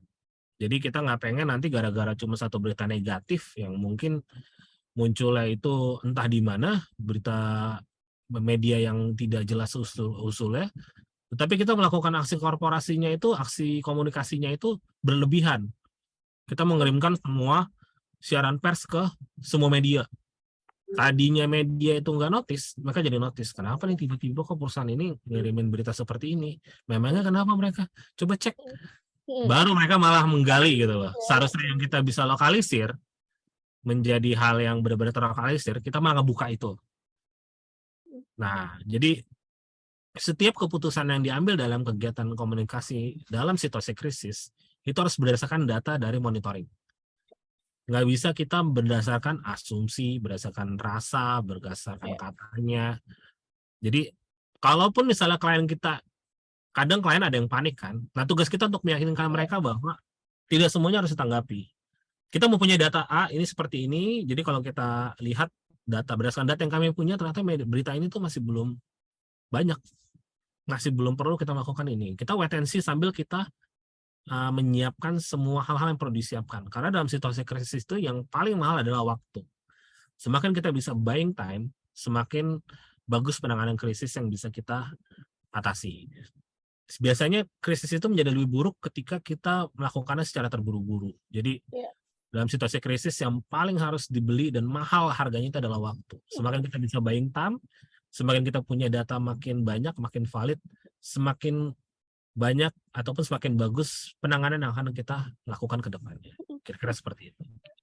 Jadi kita nggak pengen nanti gara-gara cuma satu berita negatif yang mungkin munculnya itu entah di mana, berita media yang tidak jelas usulnya, tetapi kita melakukan aksi korporasinya itu, aksi komunikasinya itu berlebihan. Kita mengirimkan semua siaran pers ke semua media. Tadinya media itu nggak notice, mereka jadi notice. Kenapa nih tiba-tiba kok perusahaan ini ngirimin berita seperti ini? Memangnya kenapa mereka? Coba cek. Baru mereka malah menggali gitu loh. Seharusnya yang kita bisa lokalisir menjadi hal yang benar-benar terlokalisir, kita malah ngebuka itu. Nah, jadi setiap keputusan yang diambil dalam kegiatan komunikasi dalam situasi krisis itu harus berdasarkan data dari monitoring. Nggak bisa kita berdasarkan asumsi, berdasarkan rasa, berdasarkan katanya. Jadi kalaupun misalnya klien kita, kadang klien ada yang panik kan, nah tugas kita untuk meyakinkan mereka bahwa tidak semuanya harus ditanggapi. Kita mempunyai data A, ini seperti ini, jadi kalau kita lihat data, berdasarkan data yang kami punya, ternyata berita ini tuh masih belum banyak, masih belum perlu kita melakukan ini. Kita wait and see sambil kita menyiapkan semua hal-hal yang perlu disiapkan. Karena dalam situasi krisis itu yang paling mahal adalah waktu. Semakin kita bisa buying time, semakin bagus penanganan krisis yang bisa kita atasi. Biasanya krisis itu menjadi lebih buruk ketika kita melakukannya secara terburu-buru. Jadi dalam situasi krisis yang paling harus dibeli dan mahal harganya itu adalah waktu. Semakin kita bisa buying time, semakin kita punya data makin banyak, makin valid, semakin banyak ataupun semakin bagus penanganan yang akan kita lakukan ke depannya. Kira-kira seperti itu.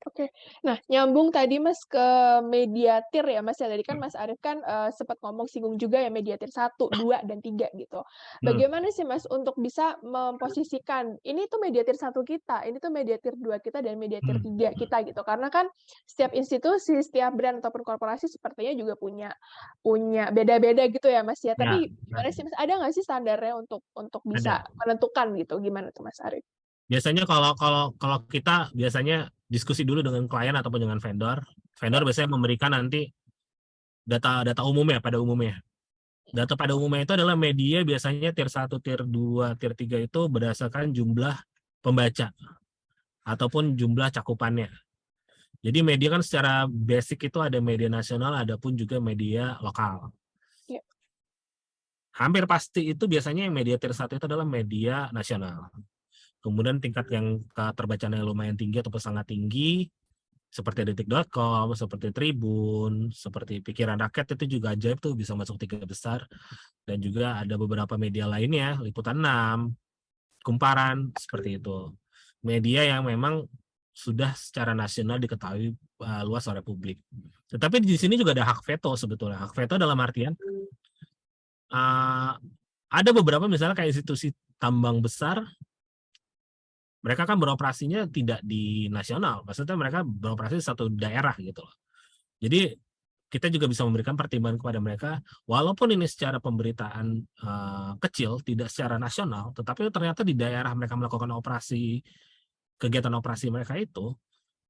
Oke. Nah, nyambung tadi Mas ke media tier ya Mas ya. Tadi kan Mas Arief kan sempat singgung juga ya media tier 1, 2, dan 3 gitu. Bagaimana sih Mas untuk bisa memposisikan ini tuh media tier 1 kita, ini tuh media tier 2 kita, dan media tier 3 kita gitu. Karena kan setiap institusi, setiap brand ataupun korporasi sepertinya juga punya beda-beda gitu ya Mas ya. Tapi gimana sih Mas? Ada nggak sih standarnya untuk bisa menentukan gitu? Gimana tuh Mas Arief? Biasanya kalau kita biasanya diskusi dulu dengan klien ataupun dengan vendor. Vendor biasanya memberikan nanti data umumnya pada umumnya. Data pada umumnya itu adalah media biasanya tier 1, tier 2, tier 3 itu berdasarkan jumlah pembaca ataupun jumlah cakupannya. Jadi media kan secara basic itu ada media nasional, ada pun juga media lokal. Iya. Hampir pasti itu biasanya yang media tier 1 itu adalah media nasional. Kemudian tingkat yang keterbacaannya lumayan tinggi atau sangat tinggi, seperti detik.com, seperti Tribun, seperti Pikiran Rakyat itu juga ajaib tuh bisa masuk 3 besar. Dan juga ada beberapa media lainnya, Liputan 6, Kumparan, seperti itu. Media yang memang sudah secara nasional diketahui luas oleh publik. Tetapi di sini juga ada hak veto sebetulnya. Hak veto dalam artian ada beberapa misalnya kayak institusi tambang besar, mereka kan beroperasinya tidak di nasional, maksudnya mereka beroperasi di satu daerah gitu loh. Jadi kita juga bisa memberikan pertimbangan kepada mereka, walaupun ini secara pemberitaan kecil, tidak secara nasional, tetapi ternyata di daerah mereka melakukan operasi, kegiatan operasi mereka itu,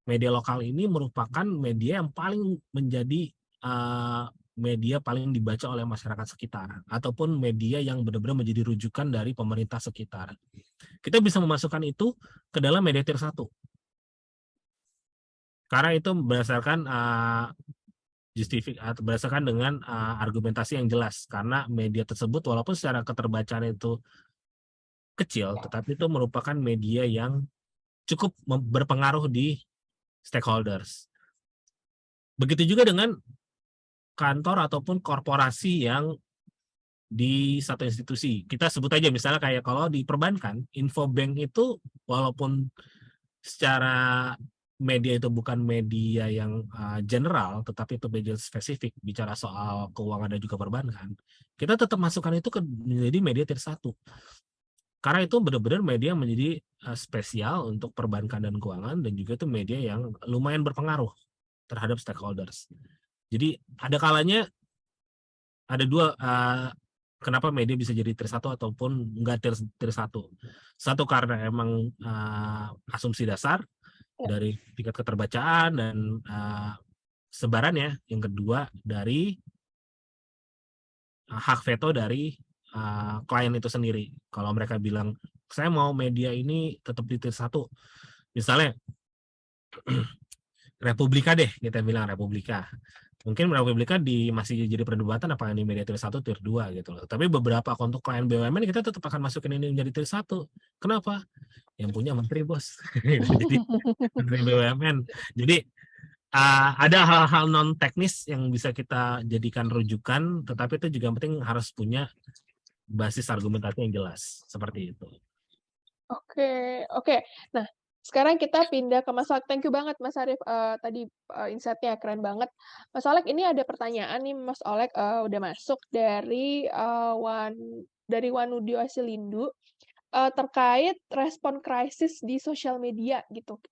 media lokal ini merupakan media yang paling menjadi media paling dibaca oleh masyarakat sekitar, ataupun media yang benar-benar menjadi rujukan dari pemerintah sekitar. Kita bisa memasukkan itu ke dalam media tier 1. Karena itu berdasarkan berdasarkan dengan argumentasi yang jelas, karena media tersebut walaupun secara keterbacaan itu kecil, tetapi itu merupakan media yang cukup berpengaruh di stakeholders. Begitu juga dengan kantor ataupun korporasi yang di satu institusi. Kita sebut aja misalnya kayak kalau di perbankan, Infobank itu walaupun secara media itu bukan media yang general, tetapi itu media spesifik, bicara soal keuangan dan juga perbankan, kita tetap masukkan itu menjadi media tier 1. Karena itu benar-benar media menjadi spesial untuk perbankan dan keuangan, dan juga itu media yang lumayan berpengaruh terhadap stakeholders. Jadi ada kalanya ada dua kenapa media bisa jadi tier 1 ataupun enggak tier 1. Satu karena emang asumsi dasar dari tingkat keterbacaan dan sebarannya. Yang kedua dari hak veto dari klien itu sendiri. Kalau mereka bilang saya mau media ini tetap di tier 1, misalnya Republika deh, kita bilang Republika. Mungkin Republika masih jadi perdebatan apakah ini media tier 1, tier 2 gitu loh. Tapi beberapa untuk klien BUMN kita tetap akan masukin ini menjadi tier 1. Kenapa? Yang punya menteri, bos. Jadi menteri BUMN. Jadi ada hal-hal non teknis yang bisa kita jadikan rujukan, tetapi itu juga penting harus punya basis argumentasi yang jelas, seperti itu. Oke. Nah, sekarang kita pindah ke Mas Alek. Thank you banget Mas Arief, tadi insight-nya keren banget. Mas Alek, ini ada pertanyaan nih Mas Alek, udah masuk dari Wanudio Asilindu, terkait respon krisis di sosial media gitu.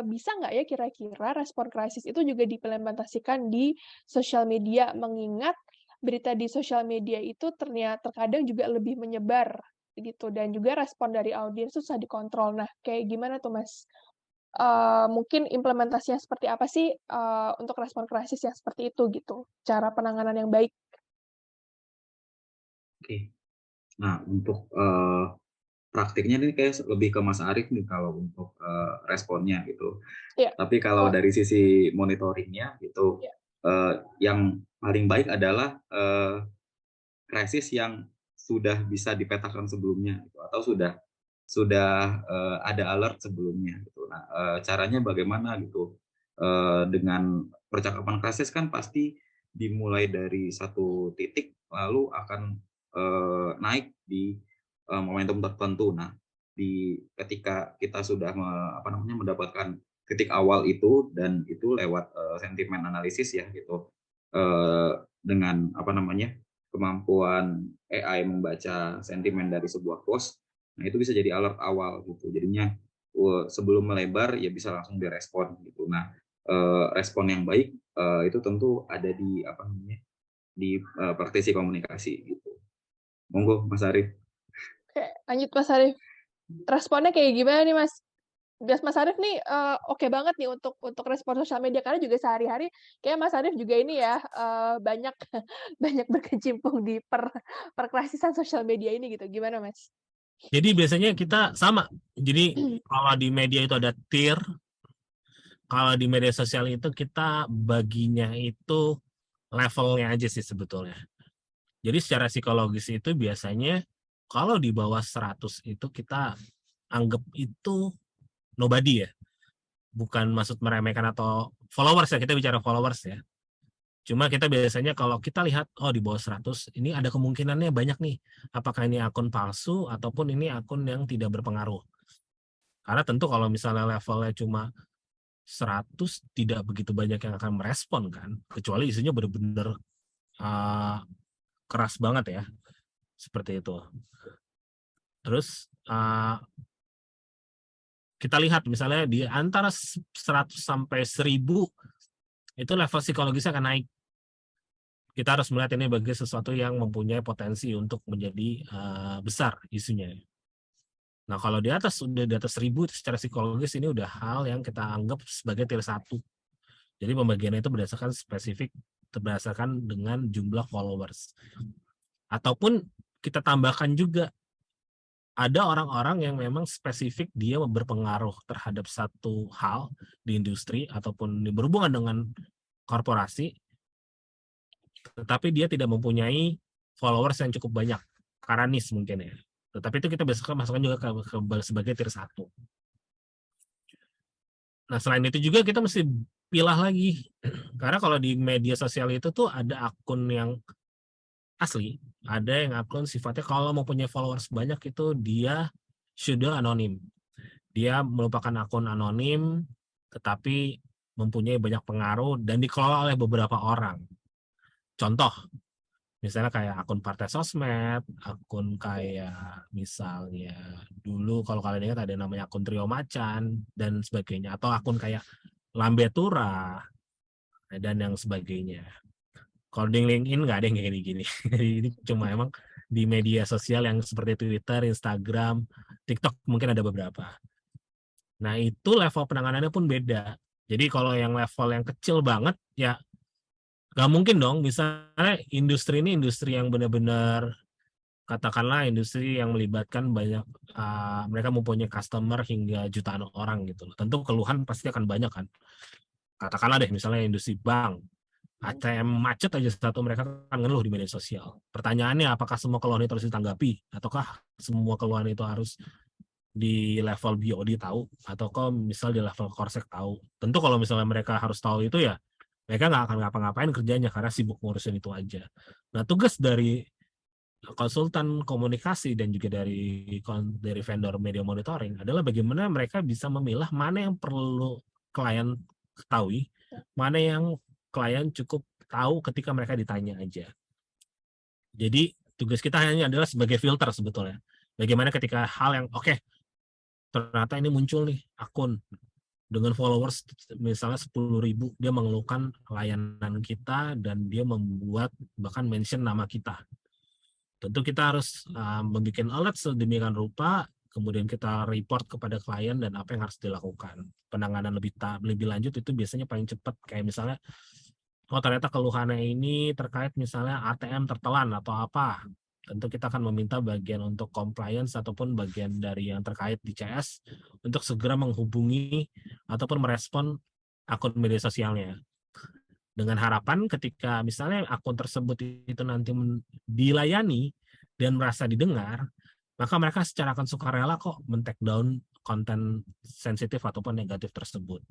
Bisa nggak ya kira-kira respon krisis itu juga diimplementasikan di sosial media, mengingat berita di sosial media itu terkadang juga lebih menyebar gitu, dan juga respon dari audiens susah dikontrol. Nah, kayak gimana tuh Mas? Mungkin implementasinya seperti apa sih untuk respon krisis yang seperti itu gitu, cara penanganan yang baik? Oke. Nah, untuk praktiknya ini kayak lebih ke Mas Arief nih kalau untuk responnya gitu. Iya. Tapi kalau dari sisi monitoringnya gitu, Iya. yang paling baik adalah krisis yang sudah bisa dipetakan sebelumnya gitu, atau sudah ada alert sebelumnya gitu. Nah, caranya bagaimana gitu? Dengan percakapan krisis kan pasti dimulai dari satu titik lalu akan naik di momentum tertentu. Nah, ketika kita sudah mendapatkan titik awal itu, dan itu lewat sentimen analisis ya gitu, dengan kemampuan AI membaca sentimen dari sebuah post, nah itu bisa jadi alert awal gitu. Jadinya sebelum melebar ya bisa langsung direspon gitu. Nah, respon yang baik itu tentu ada di praktisi komunikasi gitu. Monggo Mas Arief. Oke, lanjut Mas Arief. Responnya kayak gimana nih Mas? Mas Arief nih oke banget nih untuk respon sosial media, karena juga sehari-hari kayak Mas Arief juga ini ya banyak banyak berkecimpung di perkrisisan sosial media ini gitu. Gimana Mas? Jadi biasanya kita sama. Jadi kalau di media itu ada tier, kalau di media sosial itu kita baginya itu levelnya aja sih sebetulnya. Jadi secara psikologis itu biasanya kalau di bawah 100 itu kita anggap itu nobody ya. Bukan maksud meremehkan atau followers ya, kita bicara followers ya. Cuma kita biasanya kalau kita lihat, oh di bawah 100, ini ada kemungkinannya banyak nih. Apakah ini akun palsu ataupun ini akun yang tidak berpengaruh. Karena tentu kalau misalnya levelnya cuma 100, tidak begitu banyak yang akan merespon kan. Kecuali isinya benar-benar keras banget ya. Seperti itu. Terus kita lihat misalnya di antara 100 sampai 1000 itu level psikologisnya akan naik. Kita harus melihat ini sebagai sesuatu yang mempunyai potensi untuk menjadi besar isunya. Nah kalau di atas 1000 secara psikologis ini udah hal yang kita anggap sebagai tier 1. Jadi pembagiannya itu berdasarkan spesifik, berdasarkan dengan jumlah followers. Ataupun kita tambahkan juga ada orang-orang yang memang spesifik dia berpengaruh terhadap satu hal di industri ataupun berhubungan dengan korporasi, tetapi dia tidak mempunyai followers yang cukup banyak, karena niche mungkin ya. Tetapi itu kita bisa masukkan juga sebagai tier 1. Nah selain itu juga kita mesti pilah lagi, karena kalau di media sosial itu tuh ada akun yang asli, ada yang akun sifatnya kalau mempunyai followers banyak itu dia sudah anonim. Dia merupakan akun anonim, tetapi mempunyai banyak pengaruh dan dikelola oleh beberapa orang. Contoh, misalnya kayak akun partai sosmed, akun kayak misalnya dulu kalau kalian ingat ada namanya akun Trio Macan dan sebagainya, atau akun kayak Lambe Tura dan yang sebagainya. Kalau di LinkedIn nggak ada yang kayak gini-gini. Ini cuma emang di media sosial yang seperti Twitter, Instagram, TikTok mungkin ada beberapa. Nah itu level penanganannya pun beda. Jadi kalau yang level yang kecil banget ya nggak mungkin dong, misalnya industri ini industri yang benar-benar katakanlah industri yang melibatkan banyak, mereka mempunyai customer hingga jutaan orang gitu. Tentu keluhan pasti akan banyak kan. Katakanlah deh misalnya industri bank, ATM macet aja satu mereka akan ngeluh di media sosial. Pertanyaannya apakah semua keluhan itu harus ditanggapi? Ataukah semua keluhan itu harus di level BOD tahu? Ataukah misal di level Korsek tahu? Tentu kalau misalnya mereka harus tahu itu ya mereka nggak akan ngapa-ngapain kerjanya karena sibuk ngurusin itu aja. Nah tugas dari konsultan komunikasi dan juga dari vendor media monitoring adalah bagaimana mereka bisa memilah mana yang perlu klien ketahui, mana yang klien cukup tahu ketika mereka ditanya aja. Jadi tugas kita hanya adalah sebagai filter sebetulnya. Bagaimana ketika hal yang oke, ternyata ini muncul nih akun dengan followers misalnya 10.000, dia mengeluhkan layanan kita dan dia membuat bahkan mention nama kita. Tentu kita harus membuat alert sedemikian rupa, kemudian kita report kepada klien dan apa yang harus dilakukan. Penanganan lebih lanjut itu biasanya paling cepat, kayak misalnya oh ternyata keluhannya ini terkait misalnya ATM tertelan atau apa. Tentu kita akan meminta bagian untuk compliance ataupun bagian dari yang terkait di CS untuk segera menghubungi ataupun merespon akun media sosialnya. Dengan harapan ketika misalnya akun tersebut itu nanti dilayani dan merasa didengar, maka mereka secara akan sukarela kok men-take down konten sensitif ataupun negatif tersebut.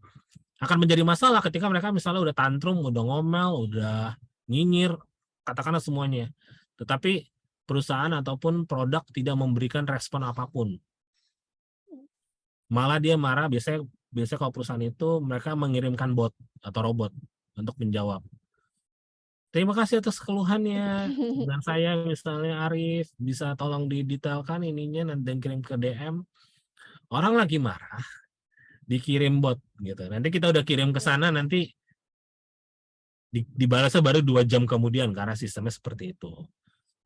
Akan menjadi masalah ketika mereka misalnya udah tantrum, udah ngomel, udah nyinyir, katakanlah semuanya. Tetapi perusahaan ataupun produk tidak memberikan respon apapun. Malah dia marah, biasanya kalau perusahaan itu mereka mengirimkan bot atau robot untuk menjawab. Terima kasih atas keluhannya. Dan saya misalnya Arif, bisa tolong didetailkan ininya dan kirim ke DM. Orang lagi marah, dikirim bot gitu. Nanti kita udah kirim ke sana, nanti dibalasnya baru 2 jam kemudian karena sistemnya seperti itu.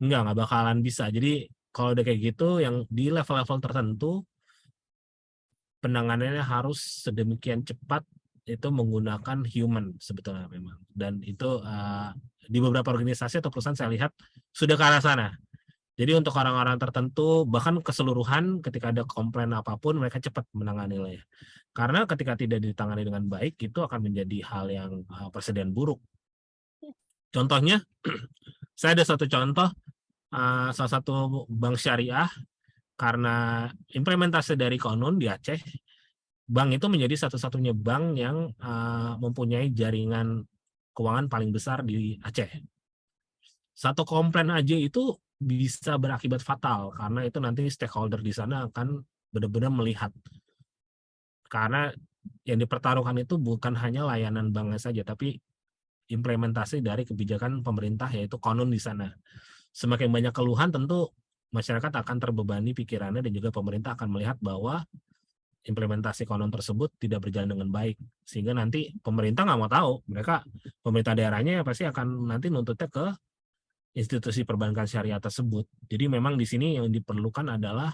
Nggak bakalan bisa. Jadi kalau udah kayak gitu, yang di level-level tertentu penanganannya harus sedemikian cepat, itu menggunakan human sebetulnya memang. Dan itu di beberapa organisasi atau perusahaan saya lihat sudah ke arah sana. Jadi untuk orang-orang tertentu, bahkan keseluruhan ketika ada komplain apapun, mereka cepat menanganinya. Karena ketika tidak ditangani dengan baik, itu akan menjadi hal yang presiden buruk. Contohnya, saya ada satu contoh, salah satu bank syariah, karena implementasi dari konon di Aceh, bank itu menjadi satu-satunya bank yang mempunyai jaringan keuangan paling besar di Aceh. Satu komplain aja itu bisa berakibat fatal, karena itu nanti stakeholder di sana akan benar-benar melihat. Karena yang dipertaruhkan itu bukan hanya layanan banknya saja, tapi implementasi dari kebijakan pemerintah, yaitu konon di sana. Semakin banyak keluhan, tentu masyarakat akan terbebani pikirannya, dan juga pemerintah akan melihat bahwa implementasi konon tersebut tidak berjalan dengan baik, sehingga nanti pemerintah nggak mau tahu, pemerintah daerahnya pasti akan nanti nuntutnya ke institusi perbankan syariah tersebut. Jadi memang di sini yang diperlukan adalah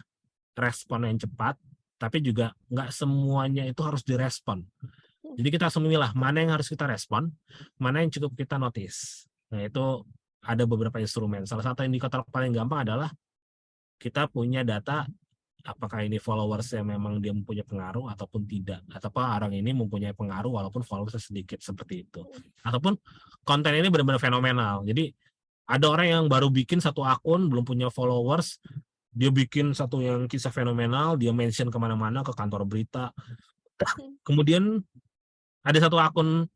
respon yang cepat, tapi juga nggak semuanya itu harus direspon. Jadi kita harus memilah mana yang harus kita respon, mana yang cukup kita notice. Nah, itu ada beberapa instrumen. Salah satu indikator paling gampang adalah kita punya data, apakah ini followers yang memang dia mempunyai pengaruh ataupun tidak, ataupun orang ini mempunyai pengaruh walaupun followersnya sedikit, seperti itu. Ataupun konten ini benar-benar fenomenal. Jadi ada orang yang baru bikin satu akun, belum punya followers, dia bikin satu yang kisah fenomenal, dia mention kemana-mana, ke kantor berita. Kemudian ada satu akun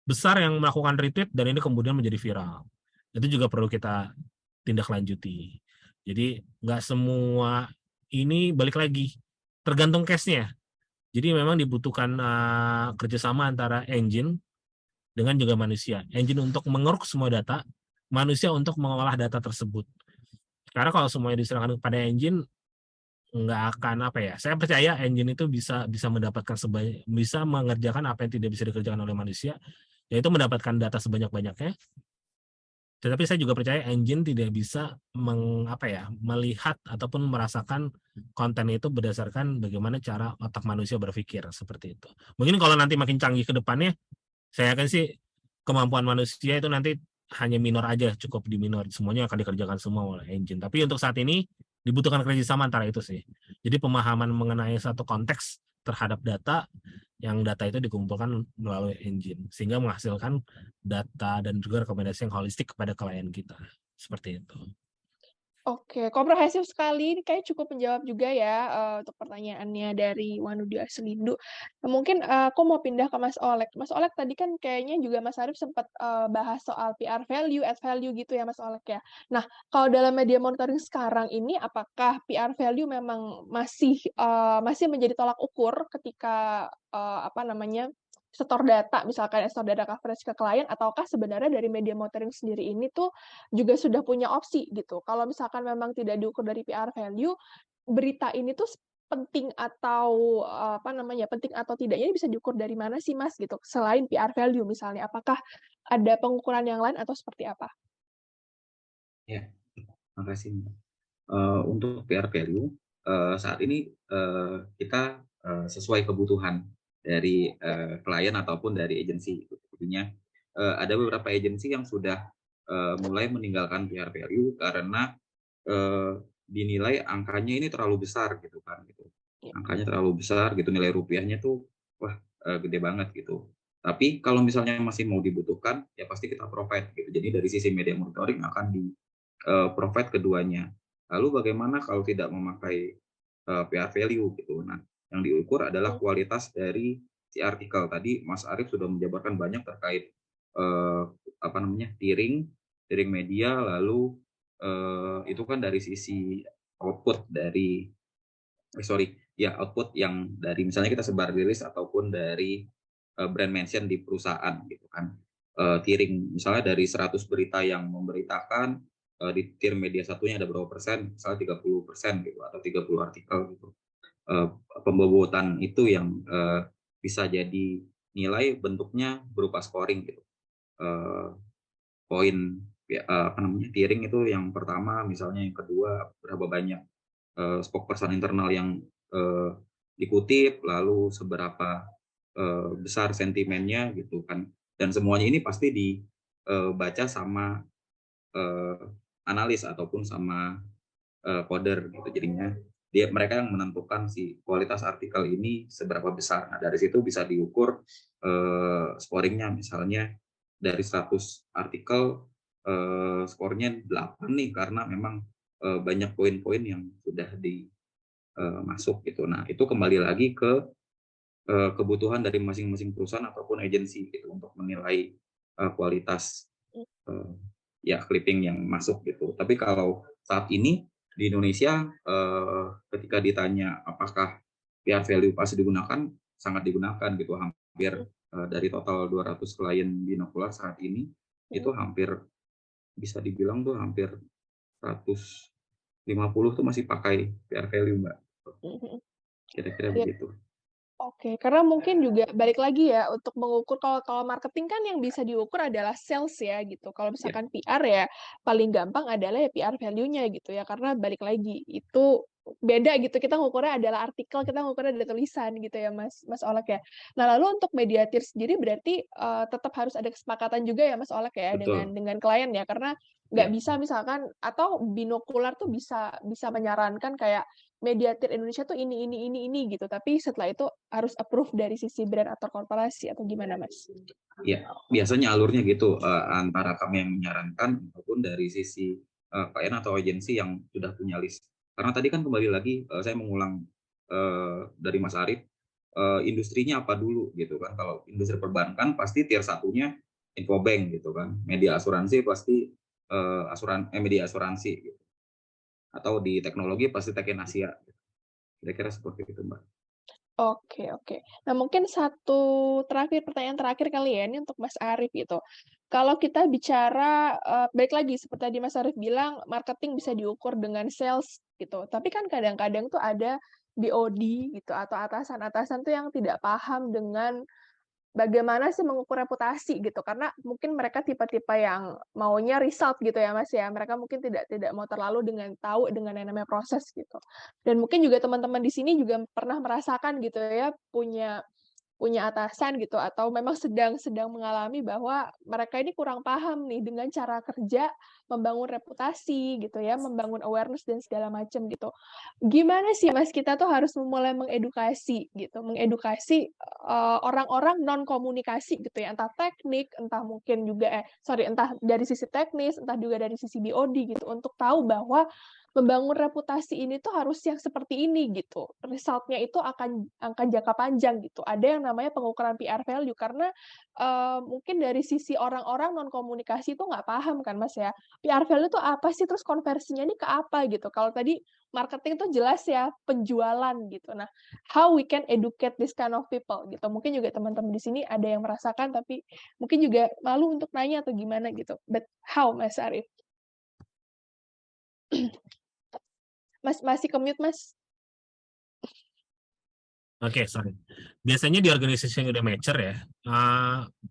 besar yang melakukan retweet, dan ini kemudian menjadi viral. Itu juga perlu kita tindak lanjuti. Jadi nggak semua ini, balik lagi, tergantung case-nya. Jadi memang dibutuhkan kerjasama antara engine dengan juga manusia. Engine untuk mengeruk semua data, manusia untuk mengolah data tersebut. Karena kalau semuanya diserahkan kepada engine, nggak akan saya percaya engine itu bisa mendapatkan bisa mengerjakan apa yang tidak bisa dikerjakan oleh manusia, yaitu mendapatkan data sebanyak-banyaknya. Tetapi saya juga percaya engine tidak bisa melihat ataupun merasakan konten itu berdasarkan bagaimana cara otak manusia berpikir, seperti itu. Mungkin kalau nanti makin canggih ke depannya, saya yakin sih kemampuan manusia itu nanti hanya minor aja, cukup di minor, semuanya akan dikerjakan semua oleh engine. Tapi untuk saat ini dibutuhkan kerjasama antara itu sih. Jadi pemahaman mengenai satu konteks terhadap data, yang data itu dikumpulkan melalui engine, sehingga menghasilkan data dan juga rekomendasi yang holistik kepada klien kita. Seperti itu. Oke, komprehensif sekali. Ini kayak cukup menjawab juga ya untuk pertanyaannya dari Wanudi Arslindu. Nah, mungkin aku mau pindah ke Mas Olek. Mas Olek, tadi kan kayaknya juga Mas Arif sempat bahas soal PR value, add value gitu ya Mas Olek ya. Nah, kalau dalam media monitoring sekarang ini, apakah PR value memang masih menjadi tolak ukur ketika setor data, misalkan setor data coverage ke klien, ataukah sebenarnya dari media monitoring sendiri ini tuh juga sudah punya opsi gitu. Kalau misalkan memang tidak diukur dari PR value, berita ini tuh penting atau penting atau tidaknya ini bisa diukur dari mana sih Mas gitu, selain PR value misalnya, apakah ada pengukuran yang lain atau seperti apa? Ya, makasih Mbak. Untuk PR value, saat ini kita sesuai kebutuhan dari klien ataupun dari agensi. Tentunya ada beberapa agensi yang sudah mulai meninggalkan PR value karena dinilai angkanya ini terlalu besar gitu kan, gitu. Angkanya terlalu besar gitu, nilai rupiahnya tuh wah gede banget gitu. Tapi kalau misalnya masih mau dibutuhkan, ya pasti kita provide gitu. Jadi dari sisi media monitoring akan di provide keduanya. Lalu bagaimana kalau tidak memakai PR value gitu? Nah, yang diukur adalah kualitas dari si artikel. Tadi Mas Arif sudah menjabarkan banyak terkait tiering media, lalu itu kan dari sisi output dari output yang dari misalnya kita sebar rilis ataupun dari brand mention di perusahaan gitu kan. Tiering misalnya dari 100 berita yang memberitakan, di tier media satunya ada berapa persen, misalnya 30% gitu, atau 30 artikel gitu. Pembobotan itu yang bisa jadi nilai bentuknya berupa scoring gitu. Poin tiering itu yang pertama, misalnya yang kedua berapa banyak spokesperson internal yang dikutip, lalu seberapa besar sentimennya gitu kan. Dan semuanya ini pasti dibaca sama analis ataupun sama coder gitu. Jadinya mereka yang menentukan si kualitas artikel ini seberapa besar. Nah, dari situ bisa diukur scoringnya, misalnya dari 100 artikel skornya 8 nih karena memang banyak poin-poin yang sudah masuk gitu. Nah, itu kembali lagi ke kebutuhan dari masing-masing perusahaan ataupun agensi gitu untuk menilai kualitas ya clipping yang masuk gitu. Tapi kalau saat ini di Indonesia ketika ditanya apakah PR value pasti digunakan, sangat digunakan gitu. Hampir dari total 200 klien binokular saat ini itu hampir bisa dibilang tuh hampir 150 tuh masih pakai PR value, Mbak. Kira-kira begitu. Oke, karena mungkin juga balik lagi ya untuk mengukur kalau marketing kan yang bisa diukur adalah sales ya gitu. Kalau misalkan PR ya paling gampang adalah ya PR value-nya gitu ya. Karena balik lagi itu beda gitu. Kita ngukurnya adalah artikel, kita ngukurnya ada tulisan gitu ya Mas Olek ya. Nah, lalu untuk mediatir sendiri berarti tetap harus ada kesepakatan juga ya Mas Olek ya Betul. dengan klien ya. Karena nggak bisa misalkan atau binokular tuh bisa menyarankan kayak mediatir Indonesia tuh ini gitu, tapi setelah itu harus approve dari sisi brand atau korporasi atau gimana, Mas? Ya, biasanya alurnya gitu, antara kami yang menyarankan maupun dari sisi klien atau agensi yang sudah punya list. Karena tadi kan kembali lagi saya mengulang dari Mas Arief, industrinya apa dulu gitu kan. Kalau industri perbankan pasti tier satunya Infobank gitu kan. Media asuransi pasti media asuransi gitu. Atau di teknologi pasti Teken Asia. Kira-kira seperti itu, Mbak. Oke. Nah, mungkin pertanyaan terakhir kali ya, ini untuk Mas Arief gitu. Kalau kita bicara, balik lagi seperti tadi Mas Arief bilang, marketing bisa diukur dengan sales gitu. Tapi kan kadang-kadang tuh ada BOD gitu atau atasan-atasan tuh yang tidak paham dengan bagaimana sih mengukur reputasi gitu, karena mungkin mereka tipe-tipe yang maunya result gitu ya, Mas, ya. Mereka mungkin tidak mau terlalu tahu dengan yang namanya proses gitu. Dan mungkin juga teman-teman di sini juga pernah merasakan gitu ya, punya atasan gitu atau memang sedang mengalami bahwa mereka ini kurang paham nih dengan cara kerja membangun reputasi gitu ya, membangun awareness dan segala macam gitu. Gimana sih Mas kita tuh harus mulai mengedukasi gitu, orang-orang non komunikasi gitu ya, entah teknik, entah mungkin juga entah dari sisi teknis, entah juga dari sisi BOD gitu untuk tahu bahwa membangun reputasi ini tuh harus yang seperti ini gitu. Result-nya itu akan jangka panjang gitu. Ada yang namanya pengukuran PR value karena mungkin dari sisi orang-orang non komunikasi itu nggak paham kan Mas ya. PR value itu apa sih? Terus konversinya ini ke apa gitu. Kalau tadi marketing tuh jelas ya penjualan gitu. Nah, how we can educate this kind of people gitu. Mungkin juga teman-teman di sini ada yang merasakan tapi mungkin juga malu untuk nanya atau gimana gitu. But how Mas Arief? Mas, masih ke-mute, Mas. Oke, sorry. Biasanya di organisasi yang udah mature ya,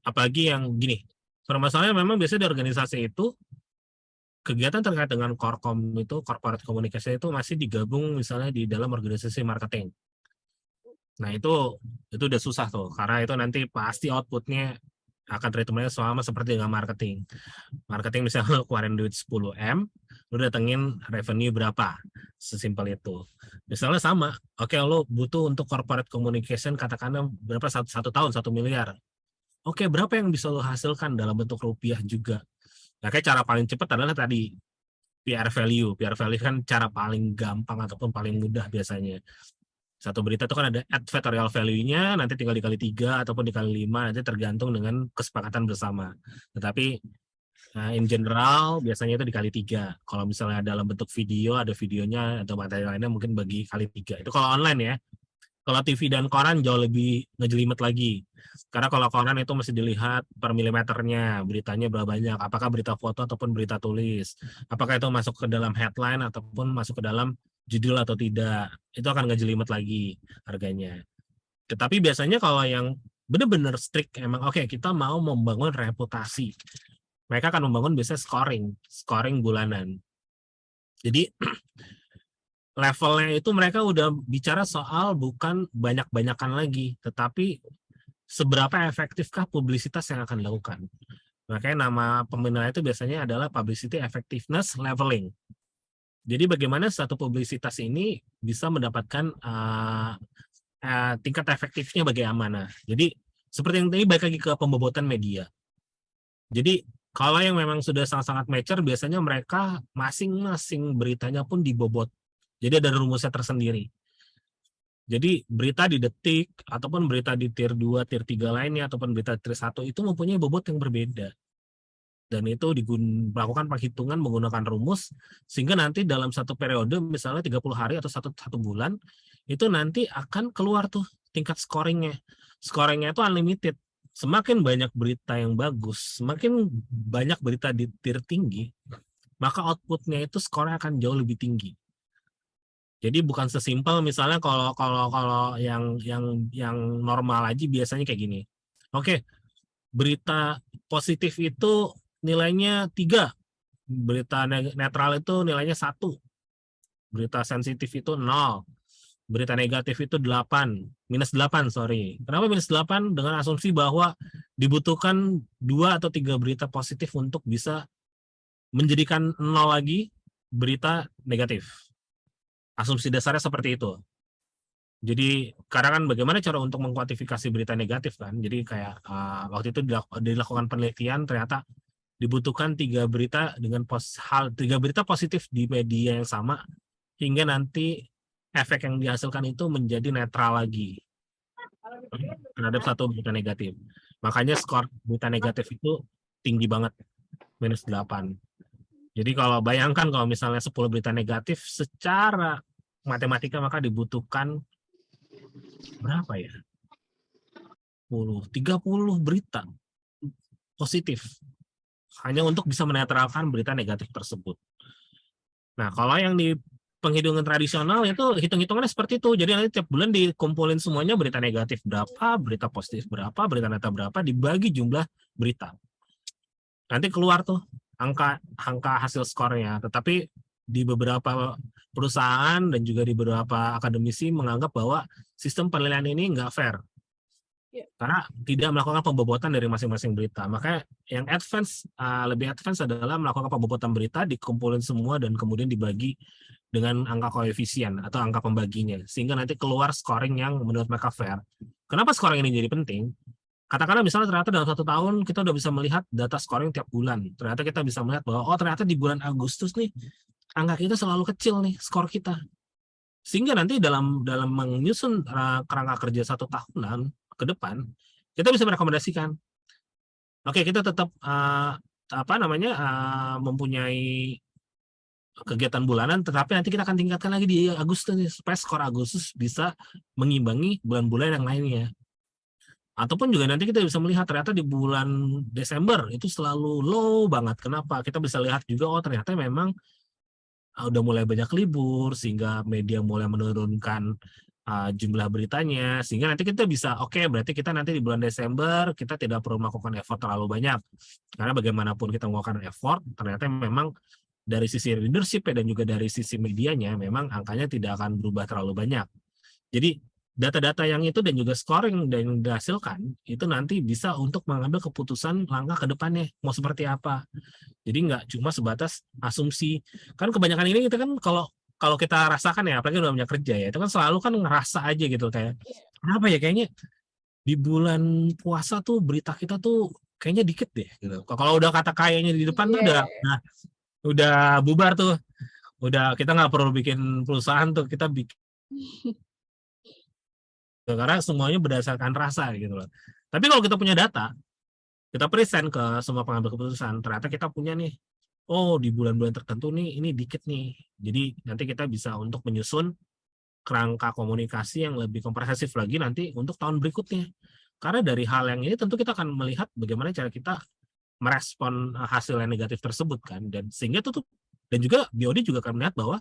apalagi yang gini, permasalahannya memang biasanya di organisasi itu kegiatan terkait dengan korkom itu, corporate communication itu masih digabung misalnya di dalam organisasi marketing. Nah itu udah susah tuh, karena itu nanti pasti outputnya akan treatmentnya sama seperti dengan marketing. Marketing misalnya lo keluarin duit 10M, lo datengin revenue berapa, sesimpel itu. Misalnya sama, oke lo butuh untuk corporate communication katakanlah berapa satu tahun 1 miliar. Oke, berapa yang bisa lo hasilkan dalam bentuk rupiah juga. Nah, kayak cara paling cepat adalah tadi PR value. PR value kan cara paling gampang ataupun paling mudah biasanya. Satu berita itu kan ada advertorial value-nya, nanti tinggal dikali 3 ataupun dikali 5, nanti tergantung dengan kesepakatan bersama. Tetapi in general biasanya itu dikali 3. Kalau misalnya dalam bentuk video, ada videonya atau materi lainnya mungkin bagi kali 3. Itu kalau online ya. Kalau TV dan koran jauh lebih ngejelimet lagi. Karena kalau koran itu mesti dilihat per milimeternya, beritanya berapa banyak, apakah berita foto ataupun berita tulis, apakah itu masuk ke dalam headline ataupun masuk ke dalam judul atau tidak, itu akan ngejelimet lagi harganya. Tetapi biasanya kalau yang benar-benar strict, emang oke, kita mau membangun reputasi, mereka akan membangun biasanya scoring bulanan. Jadi levelnya itu mereka udah bicara soal bukan banyak-banyakan lagi, tetapi seberapa efektifkah publisitas yang akan dilakukan. Makanya nama penilaian itu biasanya adalah publicity effectiveness leveling. Jadi bagaimana satu publisitas ini bisa mendapatkan tingkat efektifnya bagaimana. Jadi seperti yang tadi balik lagi ke pembobotan media. Jadi kalau yang memang sudah sangat-sangat mature, biasanya mereka masing-masing beritanya pun dibobot. Jadi ada rumusnya tersendiri. Jadi berita di Detik, ataupun berita di tier 2, tier 3 lainnya, ataupun berita tier 1 itu mempunyai bobot yang berbeda. Dan itu melakukan penghitungan menggunakan rumus, sehingga nanti dalam satu periode, misalnya 30 hari atau satu bulan, itu nanti akan keluar tuh tingkat scoringnya. Scoringnya itu unlimited. Semakin banyak berita yang bagus, semakin banyak berita di tier tinggi, maka outputnya itu skornya akan jauh lebih tinggi. Jadi bukan sesimpel misalnya kalau yang normal aja biasanya kayak gini. Oke, berita positif itu nilainya 3, berita netral itu nilainya 1, berita sensitif itu 0, berita negatif itu 8, minus 8, sorry. Kenapa minus 8? Dengan asumsi bahwa dibutuhkan 2 atau 3 berita positif untuk bisa menjadikan 0 lagi berita negatif. Asumsi dasarnya seperti itu. Jadi karena kan bagaimana cara untuk mengkuantifikasi berita negatif kan? Jadi kayak waktu itu dilakukan penelitian, ternyata dibutuhkan 3 berita dengan 3 berita positif di media yang sama, hingga nanti efek yang dihasilkan itu menjadi netral lagi terhadap satu berita negatif. Makanya skor berita negatif itu tinggi banget, minus 8. Jadi kalau bayangkan kalau misalnya 10 berita negatif secara matematika, maka dibutuhkan berapa ya? 30 berita positif hanya untuk bisa menetralkan berita negatif tersebut. Nah, kalau yang di penghitungan tradisional itu hitung-hitungannya seperti itu. Jadi nanti tiap bulan dikumpulin semuanya, berita negatif berapa, berita positif berapa, berita netral berapa, dibagi jumlah berita. Nanti keluar tuh angka hasil skornya. Tetapi di beberapa perusahaan dan juga di beberapa akademisi menganggap bahwa sistem penilaian ini nggak fair. Karena tidak melakukan pembobotan dari masing-masing berita. Makanya yang lebih advance adalah melakukan pembobotan berita, dikumpulin semua dan kemudian dibagi dengan angka koefisien atau angka pembaginya. Sehingga nanti keluar scoring yang menurut mereka fair. Kenapa scoring ini jadi penting? Katakanlah misalnya ternyata dalam 1 tahun kita udah bisa melihat data scoring tiap bulan. Ternyata kita bisa melihat bahwa ternyata di bulan Agustus nih angka kita selalu kecil nih skor kita. Sehingga nanti dalam menyusun kerangka kerja 1 tahunan ke depan, kita bisa merekomendasikan, oke, kita tetap mempunyai kegiatan bulanan, tetapi nanti kita akan tingkatkan lagi di Agustus nih, supaya skor Agustus bisa mengimbangi bulan-bulan yang lainnya. Ataupun juga nanti kita bisa melihat ternyata di bulan Desember itu selalu low banget. Kenapa? Kita bisa lihat juga, ternyata memang udah mulai banyak libur, sehingga media mulai menurunkan jumlah beritanya, sehingga nanti kita bisa, berarti kita nanti di bulan Desember kita tidak perlu melakukan effort terlalu banyak, karena bagaimanapun kita melakukan effort, ternyata memang dari sisi leadership dan juga dari sisi medianya memang angkanya tidak akan berubah terlalu banyak. Jadi data-data yang itu dan juga scoring yang dihasilkan itu nanti bisa untuk mengambil keputusan langkah ke depannya mau seperti apa. Jadi nggak cuma sebatas asumsi. Kan kebanyakan ini kita kan kalau kita rasakan ya, apalagi udah banyak kerja ya, itu kan selalu kan ngerasa aja gitu kayak, kenapa ya kayaknya di bulan puasa tuh berita kita tuh kayaknya dikit deh gitu. Kalau udah kata kayaknya di depan tuh udah bubar tuh. Udah kita nggak perlu bikin perusahaan tuh, kita bikin karena semuanya berdasarkan rasa gitu loh. Tapi kalau kita punya data, kita present ke semua pengambil keputusan, ternyata kita punya nih, di bulan-bulan tertentu nih ini dikit nih. Jadi nanti kita bisa untuk menyusun kerangka komunikasi yang lebih komprehensif lagi nanti untuk tahun berikutnya. Karena dari hal yang ini tentu kita akan melihat bagaimana cara kita merespon hasil yang negatif tersebut kan, dan sehingga itu tuh, dan juga BOD juga akan melihat bahwa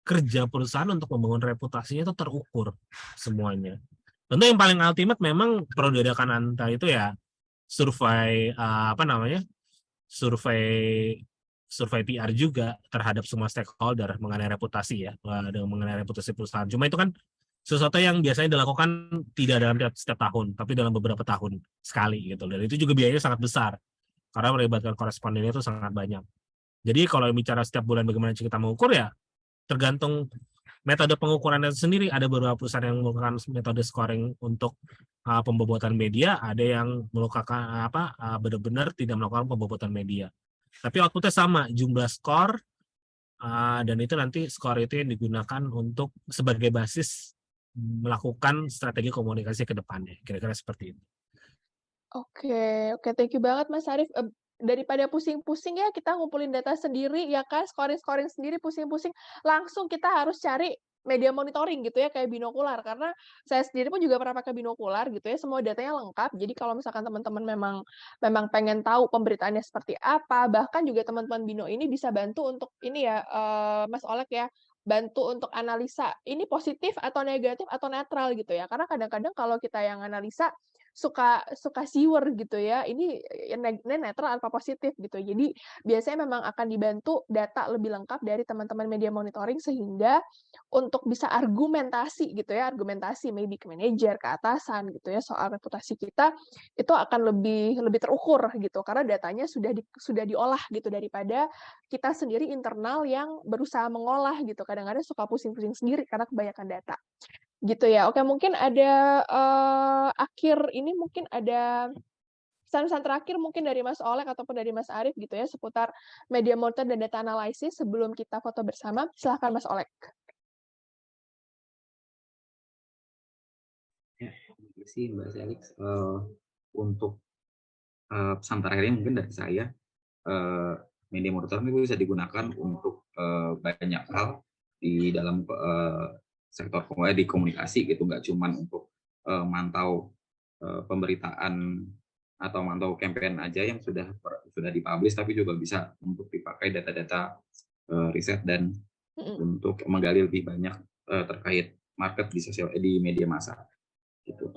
kerja perusahaan untuk membangun reputasinya itu terukur semuanya. Tentu yang paling ultimate memang perlu diadakan antara itu ya survei survei PR juga terhadap semua stakeholder mengenai reputasi ya, mengenai reputasi perusahaan. Cuma itu kan sesuatu yang biasanya dilakukan tidak dalam setiap tahun, tapi dalam beberapa tahun sekali gitu. Dan itu juga biayanya sangat besar karena melibatkan korespondennya itu sangat banyak. Jadi kalau bicara setiap bulan bagaimana kita mengukur ya, tergantung metode pengukurannya sendiri. Ada beberapa perusahaan yang menggunakan metode scoring untuk pembobotan media, ada yang melakukan benar-benar tidak melakukan pembobotan media. Tapi outputnya sama, jumlah skor, dan itu nanti skor itu yang digunakan untuk sebagai basis melakukan strategi komunikasi ke depannya. Kira-kira seperti itu. Oke, thank you banget Mas Arief. Daripada pusing-pusing ya kita ngumpulin data sendiri ya kan, scoring-scoring sendiri pusing-pusing, langsung kita harus cari media monitoring gitu ya kayak binokular, karena saya sendiri pun juga pernah pakai binokular gitu ya, semua datanya lengkap. Jadi kalau misalkan teman-teman memang pengen tahu pemberitaannya seperti apa, bahkan juga teman-teman Bino ini bisa bantu untuk ini ya, Mas Olek ya, bantu untuk analisa ini positif atau negatif atau netral gitu ya. Karena kadang-kadang kalau kita yang analisa suka siwer gitu ya, ini netral apa positif gitu. Jadi biasanya memang akan dibantu data lebih lengkap dari teman-teman media monitoring sehingga untuk bisa argumentasi gitu ya, argumentasi maybe ke manajer, ke atasan gitu ya soal reputasi kita itu akan lebih terukur gitu karena datanya sudah diolah gitu daripada kita sendiri internal yang berusaha mengolah gitu. Kadang-kadang suka pusing-pusing sendiri karena kebanyakan data. Gitu ya. Oke, mungkin ada akhir ini mungkin ada pesan-pesan terakhir mungkin dari Mas Olek ataupun dari Mas Arief gitu ya seputar media monitor dan data analisis sebelum kita foto bersama. Silahkan Mas Olek. Ya, terima kasih Mbak Felix. Untuk pesan terakhirnya mungkin dari saya, media monitor ini bisa digunakan untuk banyak hal di dalam sektor di komunikasi gitu, nggak cuma untuk mantau pemberitaan atau mantau campaign aja yang sudah dipublish, tapi juga bisa untuk dipakai data-data riset dan untuk menggali lebih banyak terkait market di media massa gitu.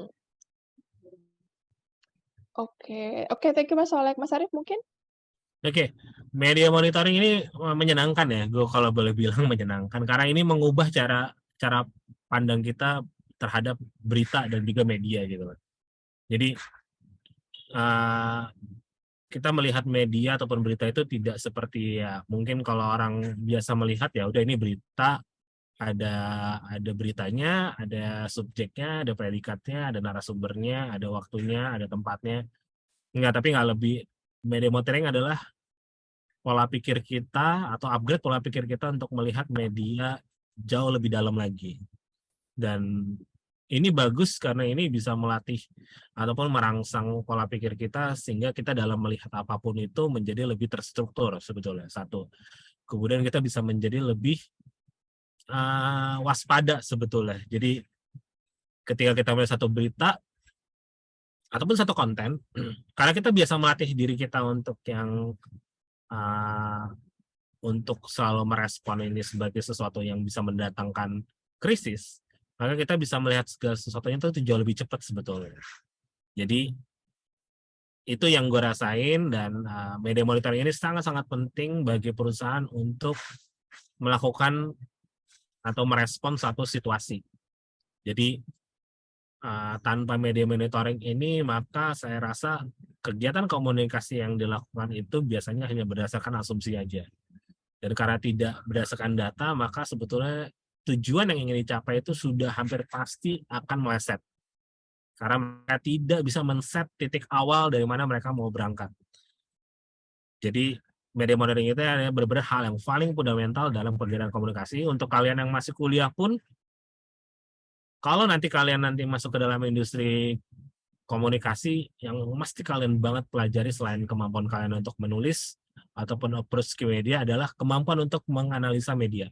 Oke, thank you Mas Olek. Mas Arief mungkin? Oke, media monitoring ini menyenangkan ya, gue kalau boleh bilang menyenangkan karena ini mengubah cara pandang kita terhadap berita dan juga media gitu. Jadi kita melihat media ataupun berita itu tidak seperti ya mungkin kalau orang biasa melihat ya udah ini berita, ada beritanya, ada subjeknya, ada predikatnya, ada narasumbernya, ada waktunya, ada tempatnya. Tapi nggak lebih. Media monitoring adalah pola pikir kita atau upgrade pola pikir kita untuk melihat media jauh lebih dalam lagi. Dan ini bagus karena ini bisa melatih ataupun merangsang pola pikir kita sehingga kita dalam melihat apapun itu menjadi lebih terstruktur sebetulnya. Satu. Kemudian kita bisa menjadi lebih waspada sebetulnya. Jadi ketika kita melihat satu berita ataupun satu konten, karena kita biasa melatih diri kita untuk yang untuk selalu merespon ini sebagai sesuatu yang bisa mendatangkan krisis, maka kita bisa melihat segala sesuatunya itu jauh lebih cepat sebetulnya. Jadi itu yang gue rasain dan media monitoring ini sangat-sangat penting bagi perusahaan untuk melakukan atau merespon satu situasi. Jadi tanpa media monitoring ini maka saya rasa kegiatan komunikasi yang dilakukan itu biasanya hanya berdasarkan asumsi aja. Dan karena tidak berdasarkan data maka sebetulnya tujuan yang ingin dicapai itu sudah hampir pasti akan meleset. Karena mereka tidak bisa men-set titik awal dari mana mereka mau berangkat. Jadi media monitoring itu adalah benar-benar hal yang paling fundamental dalam kegiatan komunikasi. Untuk kalian yang masih kuliah pun, kalau nanti kalian masuk ke dalam industri komunikasi, yang mesti kalian banget pelajari selain kemampuan kalian untuk menulis ataupun approach ke media adalah kemampuan untuk menganalisa media.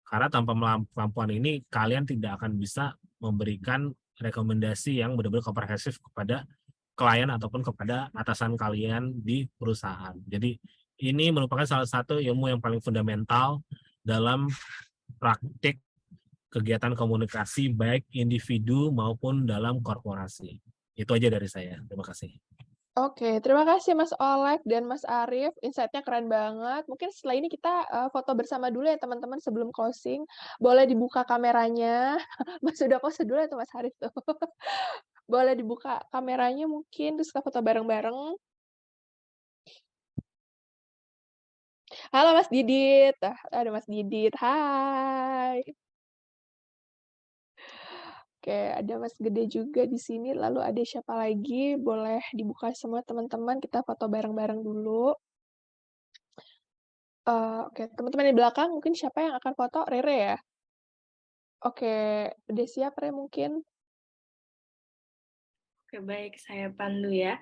Karena tanpa kemampuan ini, kalian tidak akan bisa memberikan rekomendasi yang benar-benar komprehensif kepada klien ataupun kepada atasan kalian di perusahaan. Jadi ini merupakan salah satu ilmu yang paling fundamental dalam praktik kegiatan komunikasi baik individu maupun dalam korporasi. Itu aja dari saya. Terima kasih. Oke, terima kasih Mas Olek dan Mas Arief. Insight-nya keren banget. Mungkin setelah ini kita foto bersama dulu ya teman-teman sebelum closing. Boleh dibuka kameranya. Mas udah pose dulu ya tuh Mas Arief tuh. Boleh dibuka kameranya mungkin terus kita foto bareng-bareng. Halo Mas Didit. Ada Mas Didit. Hai. Oke, ada Mas Gede juga di sini. Lalu ada siapa lagi? Boleh dibuka semua teman-teman. Kita foto bareng-bareng dulu. Oke, teman-teman di belakang mungkin siapa yang akan foto? Rere ya? Oke, udah siap Re mungkin? Oke, baik. Saya pandu ya.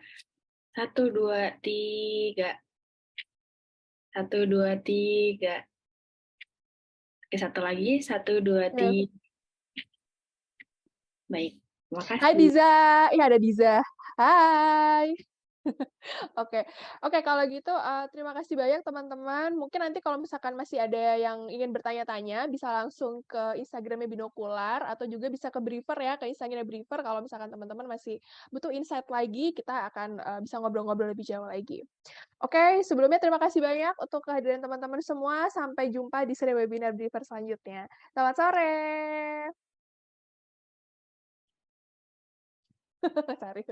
1, 2, 3. 1, 2, 3. Oke, satu lagi. 1, 2, Ya. 3. Baik. Terima Hai kasih. Diza. Iya ada Diza. Hai. Oke, oke kalau gitu terima kasih banyak teman-teman. Mungkin nanti kalau misalkan masih ada yang ingin bertanya-tanya bisa langsung ke Instagramnya Binokular atau juga bisa ke Briefer ya, ke Instagramnya Briefer kalau misalkan teman-teman masih butuh insight lagi, kita akan bisa ngobrol-ngobrol lebih jauh lagi. Oke, sebelumnya terima kasih banyak untuk kehadiran teman-teman semua. Sampai jumpa di seri webinar Briefer selanjutnya. Selamat sore. Sorry.